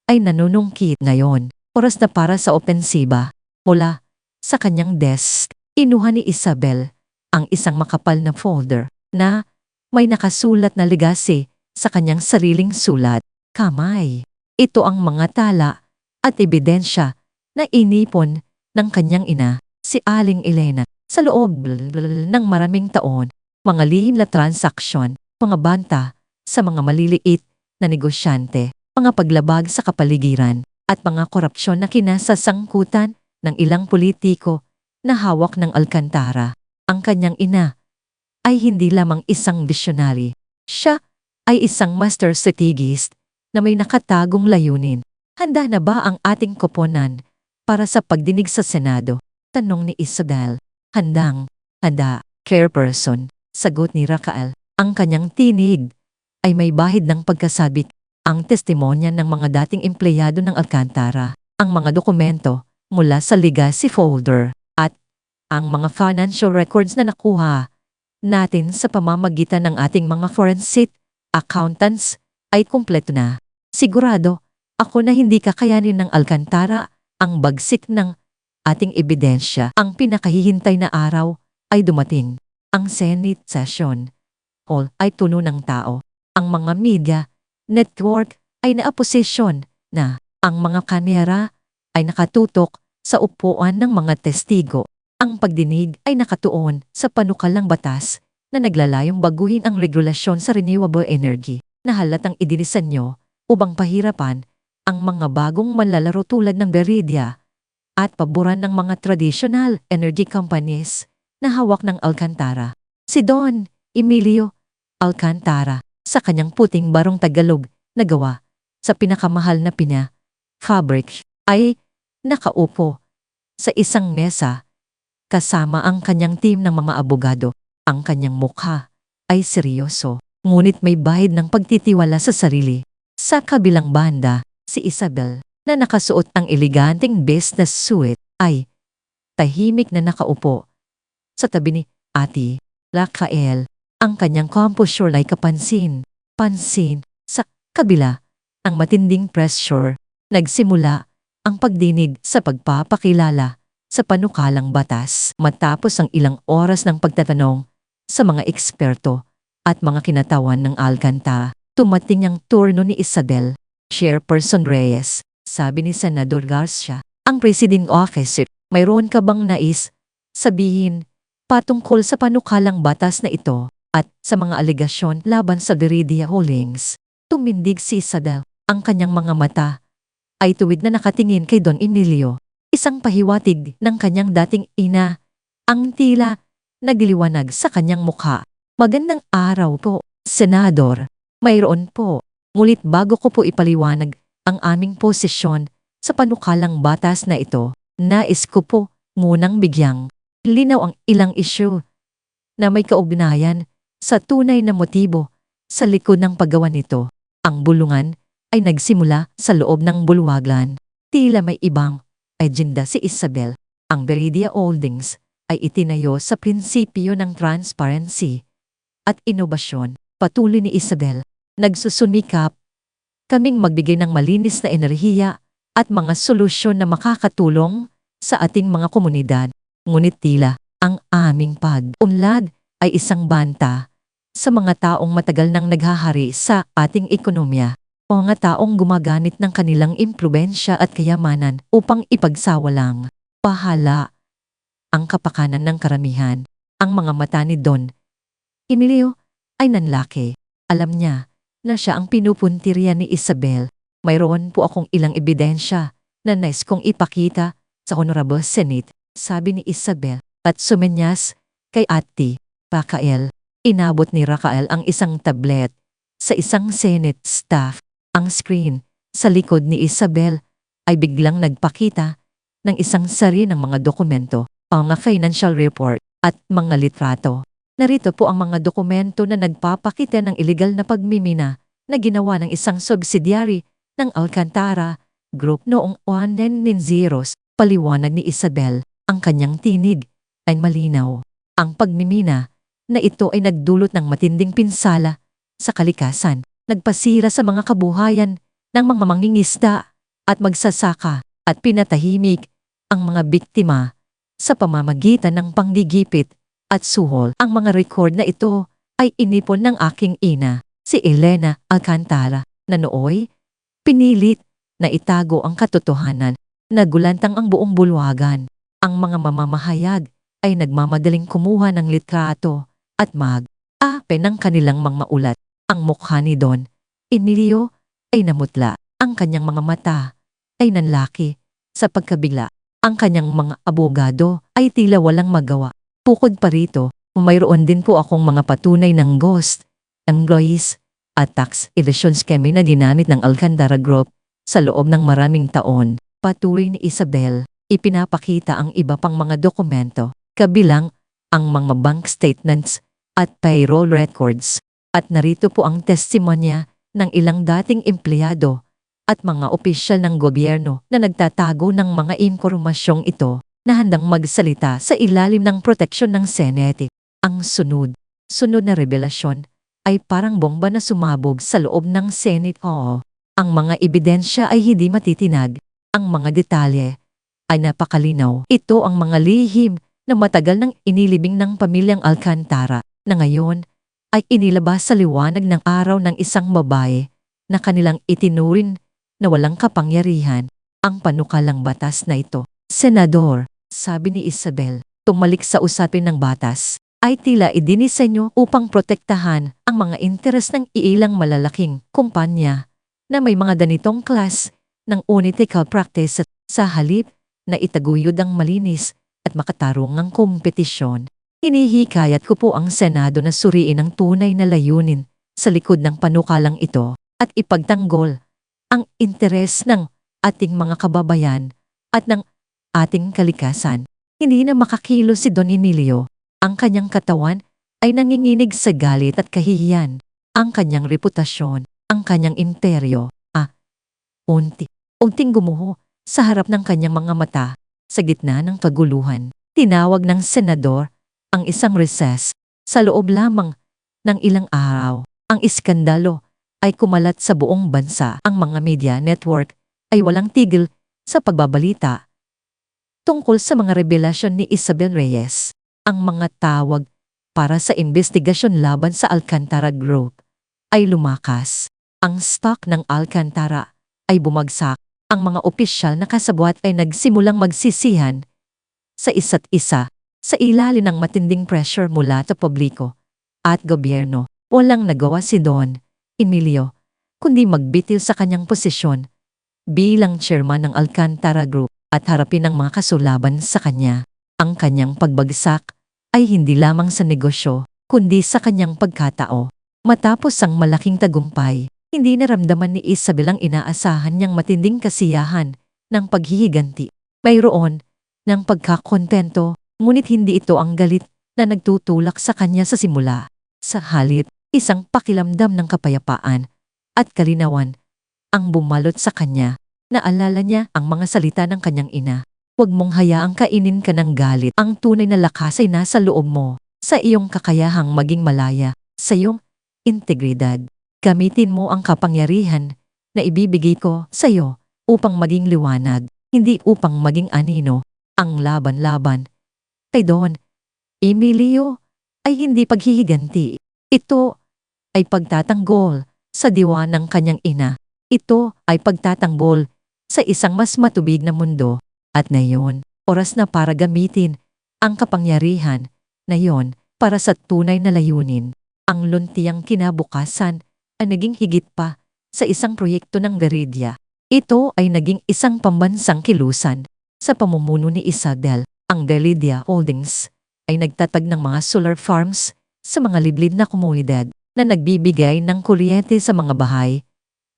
ay nanunungkit ngayon. Oras na para sa opensiba. Mula sa kanyang desk, inuha ni Isabel ang isang makapal na folder na may nakasulat na legacy sa kanyang sariling sulat. Kamay. Ito ang mga tala at ebidensya na inipon ng kanyang ina, si Aling Elena, sa loob ng maraming taon. Mga lihim na transaksyon, mga banta sa mga maliliit na negosyante, mga paglabag sa kapaligiran, at mga korupsyon na kinasasangkutan ng ilang politiko na hawak ng Alcantara. Ang kanyang ina ay hindi lamang isang visionary. Siya ay isang master strategist na may nakatagong layunin. Handa na ba ang ating koponan para sa pagdinig sa Senado? Tanong ni Isabel. Handa, chairperson. Sagot ni Rafael. Ang kanyang tinig ay may bahid ng pagkasabik. Ang testimonya ng mga dating empleyado ng Alcantara, ang mga dokumento mula sa legacy folder, at ang mga financial records na nakuha natin sa pamamagitan ng ating mga forensic accountants ay kumpleto na. Sigurado ako na hindi kakayanin ng Alcantara ang bagsik ng ating ebidensya. Ang pinakahihintay na araw ay dumating. Ang Senate session hall ay puno ng tao. Ang mga media network ay naaposisyon na. Ang mga kamera ay nakatutok sa upuan ng mga testigo. Ang pagdinig ay nakatuon sa panukalang batas na naglalayong baguhin ang regulasyon sa renewable energy na halatang idinisan nyo upang pahirapan ang mga bagong manlalaro tulad ng Viridia at paboran ng mga traditional energy companies na hawak ng Alcantara. Si Don Emilio Alcantara sa kanyang puting barong Tagalog na gawa sa pinakamahal na fabric ay nakaupo sa isang mesa kasama ang kanyang team ng mga abogado. Ang kanyang mukha ay seryoso, ngunit may bahid ng pagtitiwala sa sarili. Sa kabilang banda, si Isabel na nakasuot ang eleganteng business suit ay tahimik na nakaupo sa tabi ni Ate Rafael. Ang kanyang composure ay kapansin. Sa kabila, ang matinding pressure, nagsimula ang pagdinig sa pagpapakilala sa panukalang batas. Matapos ang ilang oras ng pagtatanong sa mga eksperto at mga kinatawan ng Alcantara, tumating ang turno ni Isabel. Chairperson Reyes, sabi ni Senador Garcia, ang Presiding Officer, mayroon ka bang nais sabihin patungkol sa panukalang batas na ito at sa mga alegasyon laban sa Viridia Holdings? Tumindig si Isabel. Ang kanyang mga mata ay tuwid na nakatingin kay Don Emilio, isang pahiwatig ng kanyang dating ina. Ang tila nagliliwanag sa kanyang mukha. Magandang araw po, Senador. Mayroon po. Ngulit bago ko po ipaliwanag ang aming posisyon sa panukalang batas na ito, nais ko po munang bigyang linaw ang ilang issue na may kaugnayan sa tunay na motibo sa likod ng paggawa nito. Ang bulungan ay nagsimula sa loob ng bulwagan. Tila may ibang agenda si Isabel. Ang Viridia Holdings ay itinayo sa prinsipyo ng transparency at inobasyon. Patuloy ni Isabel, nagsusumikap kaming magbigay ng malinis na enerhiya at mga solusyon na makakatulong sa ating mga komunidad. Ngunit tila ang aming pag-unlad ay isang banta sa mga taong matagal nang naghahari sa ating ekonomiya. Mga taong gumagamit ng kanilang impluwensya at kayamanan upang ipagsawalang pahala ang kapakanan ng karamihan. Ang mga mata ni Don Emilio ay nanlaki. Alam niya na siya ang pinupuntirya ni Isabel. Mayroon po akong ilang ebidensya na nais kong ipakita sa Honorable Senate, sabi ni Isabel, at sumenyas kay Ate Rafael. Inabot ni Rafael ang isang tablet sa isang Senate staff. Ang screen sa likod ni Isabel ay biglang nagpakita ng isang sari ng mga dokumento, mga financial report, at mga litrato. Narito po ang mga dokumento na nagpapakita ng illegal na pagmimina na ginawa ng isang subsidiary ng Alcantara Group noong 1990s. Paliwanag ni Isabel, ang kanyang tinig ay malinaw. Ang pagmimina na ito ay nagdulot ng matinding pinsala sa kalikasan, nagpasira sa mga kabuhayan ng mga mangingisda at magsasaka at pinatahimik ang mga biktima sa pamamagitan ng panggigipit at suhol. Ang mga record na ito ay inipon ng aking ina, si Elena Alcantara, na nooy pinilit na itago ang katotohanan. Nagulantang ang buong bulwagan. Ang mga mamamahayag ay nagmamadaling kumuha ng litrato at mag-ape ng kanilang mga maulat. Ang mukha ni Don Emilio ay namutla. Ang kanyang mga mata ay nanlaki sa pagkabigla. Ang kanyang mga abogado ay tila walang magawa. Bukod pa rito, mayroon din po akong mga patunay ng ghost, employees, at tax evasion scheme na ginamit ng Alcantara Group sa loob ng maraming taon. Patuloy ni Isabel, ipinapakita ang iba pang mga dokumento, kabilang ang mga bank statements at payroll records. At narito po ang testimonya ng ilang dating empleyado at mga opisyal ng gobyerno na nagtatago ng mga impormasyong ito na handang magsalita sa ilalim ng proteksyon ng Senate. Ang sunod na revelasyon ay parang bomba na sumabog sa loob ng Senate. Ang mga ebidensya ay hindi matitinag. Ang mga detalye ay napakalinaw. Ito ang mga lihim na matagal nang inilibing ng pamilyang Alcantara na ngayon ay inilabas sa liwanag ng araw ng isang babae na kanilang itinuring na walang kapangyarihan. Ang panukalang batas na ito, Senador, sabi ni Isabel, tumalik sa usapin ng batas, ay tila idinisenyo upang protektahan ang mga interes ng iilang malalaking kumpanya na may mga ganitong klas ng unethical practice sa halip na itaguyod ang malinis at makatarungang kompetisyon. Hinihikayat ko po ang Senado na suriin ang tunay na layunin sa likod ng panukalang ito at ipagtanggol ang interes ng ating mga kababayan at ng ating kalikasan. Hindi na makakilo si Don Emilio. Ang kanyang katawan ay nanginginig sa galit at kahihiyan. Ang kanyang reputasyon, ang kanyang imperyo, unting gumuho sa harap ng kanyang mga mata sa gitna ng kaguluhan. Tinawag ng senador ang isang recess. Sa loob lamang ng ilang araw, ang iskandalo ay kumalat sa buong bansa. Ang mga media network ay walang tigil sa pagbabalita tungkol sa mga revelasyon ni Isabel Reyes. Ang mga tawag para sa investigasyon laban sa Alcantara Group ay lumakas. Ang stock ng Alcantara ay bumagsak. Ang mga opisyal na kasabwat ay nagsimulang magsisihan sa isa't isa sa ilalim ng matinding pressure mula sa publiko at gobyerno. Walang nagawa si Don Emilio kundi magbitil sa kanyang posisyon bilang chairman ng Alcantara Group at harapin ang mga kasulaban sa kanya. Ang kanyang pagbagsak ay hindi lamang sa negosyo kundi sa kanyang pagkatao. Matapos ang malaking tagumpay, hindi naramdaman ni Isabel ang inaasahan niyang matinding kasiyahan ng paghihiganti. Mayroon ng pagkakontento, ngunit hindi ito ang galit na nagtutulak sa kanya sa simula. Sa halip, isang pakiramdam ng kapayapaan at kalinawan ang bumalot sa kanya. Naalala niya ang mga salita ng kanyang ina. Huwag mong hayaang kainin ka ng galit. Ang tunay na lakas ay nasa loob mo, sa iyong kakayahang maging malaya, sa iyong integridad. Gamitin mo ang kapangyarihan na ibibigay ko sa iyo upang maging liwanag, hindi upang maging anino. Ang laban-laban kay Don Emilio ay hindi paghihiganti. Ito ay pagtatanggol sa diwa ng kanyang ina. Ito ay pagtatanggol sa isang mas matubig na mundo. At ngayon, oras na para gamitin ang kapangyarihan na yon para sa tunay na layunin. Ang luntiyang kinabukasan ay naging higit pa sa isang proyekto ng Veridia. Ito ay naging isang pambansang kilusan. Sa pamumuno ni Isabel, ang Veridia Holdings ay nagtatag ng mga solar farms sa mga liblib na komunidad na nagbibigay ng kuryente sa mga bahay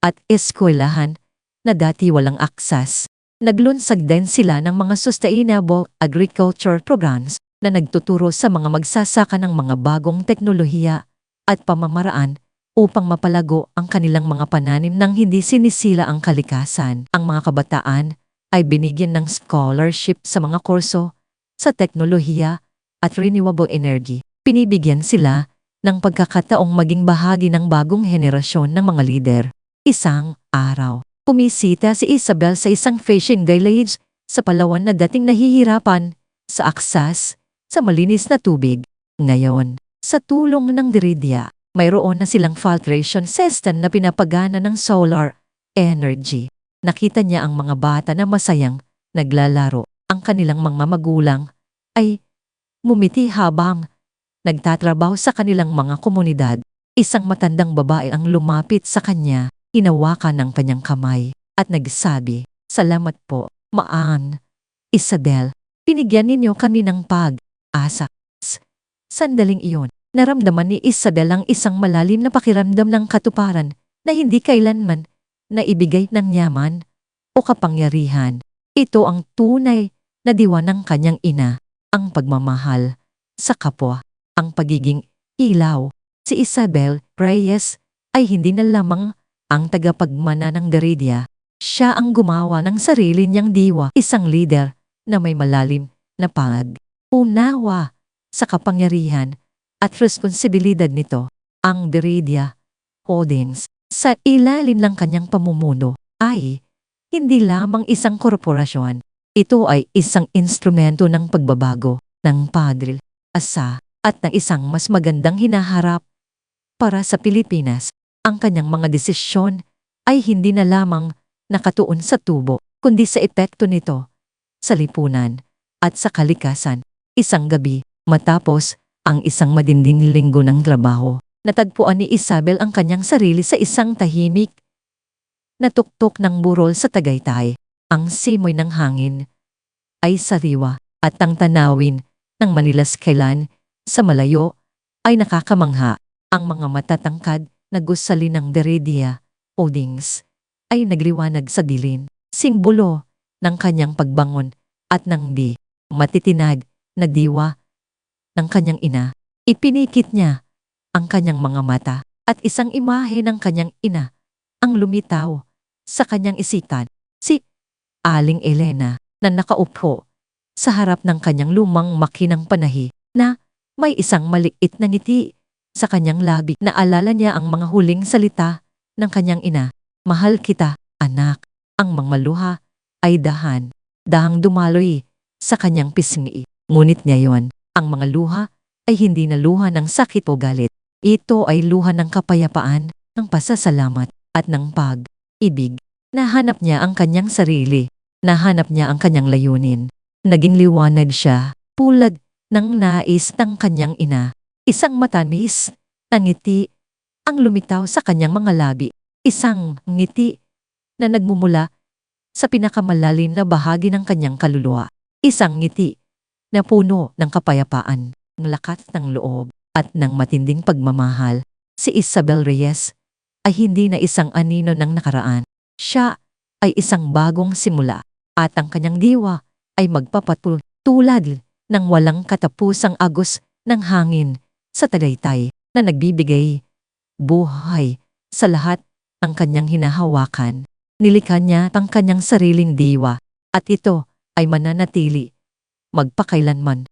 at eskwelahan na dati walang aksas. Naglunsad din sila ng mga sustainable agriculture programs na nagtuturo sa mga magsasaka ng mga bagong teknolohiya at pamamaraan upang mapalago ang kanilang mga pananim nang hindi sinisila ang kalikasan. Ang mga kabataan ay binigyan ng scholarship sa mga kurso sa teknolohiya at renewable energy. Pinibigyan sila ng pagkakataong maging bahagi ng bagong henerasyon ng mga lider. Isang araw, pumisita si Isabel sa isang fishing village sa Palawan na dating nahihirapan sa aksas sa malinis na tubig. Ngayon, sa tulong ng Diridia, mayroon na silang filtration system na pinapagana ng solar energy. Nakita niya ang mga bata na masayang naglalaro. Ang kanilang mga magulang ay mumiti habang nagtatrabaho sa kanilang mga komunidad. Isang matandang babae ang lumapit sa kanya, hinawakan ng kanyang kamay at nagsabi, "Salamat po, Maan Isabel. Binigyan ninyo kami ng pag-asa." Sandaling iyon, naramdaman ni Isabel ang isang malalim na pakiramdam ng katuparan na hindi kailanman naibigay ng yaman o kapangyarihan. Ito ang tunay na diwa ng kanyang ina, ang pagmamahal sa kapwa, ang pagiging ilaw. Si Isabel Reyes ay hindi na lamang ang tagapagmana ng Diridia. Siya ang gumawa ng sarili niyang diwa, isang leader na may malalim na pag-unawa sa kapangyarihan at responsibilidad nito. Ang Diridia Holdings, sa ilalim ng kanyang pamumuno, ay hindi lamang isang korporasyon. Ito ay isang instrumento ng pagbabago, ng pag-asa, at ng isang mas magandang hinaharap para sa Pilipinas. Ang kanyang mga desisyon ay hindi na lamang nakatuon sa tubo, kundi sa epekto nito sa lipunan at sa kalikasan. Isang gabi, matapos ang isang matinding linggo ng trabaho, natagpuan ni Isabel ang kanyang sarili sa isang tahimik na tuktok ng burol sa Tagaytay. Ang simoy ng hangin ay sariwa at ang tanawin ng Manilaskilan sa malayo ay nakakamangha. Ang mga matatangkad na gusali ng Diridia Holdings ay nagliwanag sa dilim, simbolo ng kanyang pagbangon at ng di matitinag na diwa ng kanyang ina. Ipinikit niya ang kanyang mga mata at isang imahe ng kanyang ina ang lumitaw sa kanyang isipan. Si Aling Elena na nakaupo sa harap ng kanyang lumang makinang panahi na may isang maliit na ngiti sa kanyang labi. Naalala niya ang mga huling salita ng kanyang ina, "Mahal kita, anak." Ang mga luha ay dahang dumaloy sa kanyang pisngi. Ngunit ngayon, ang mga luha ay hindi na luha ng sakit o galit. Ito ay luha ng kapayapaan, ng pasasalamat, at ng pag-ibig. Nahanap niya ang kanyang sarili. Nahanap niya ang kanyang layunin. Naging liwanag siya, tulad ng nais ng kanyang ina. Isang matamis na ngiti ang lumitaw sa kanyang mga labi. Isang ngiti na nagmumula sa pinakamalalim na bahagi ng kanyang kaluluwa. Isang ngiti na puno ng kapayapaan, ng lakas ng loob, at ng matinding pagmamahal. Si Isabel Reyes ay hindi na isang anino ng nakaraan. Siya ay isang bagong simula, at ang kanyang diwa ay magpapatuloy tulad ng walang katapusang agos ng hangin sa Tagaytay na nagbibigay buhay sa lahat ng kanyang hinahawakan. Nilikha niya ang kanyang sariling diwa at ito ay mananatili magpakailanman.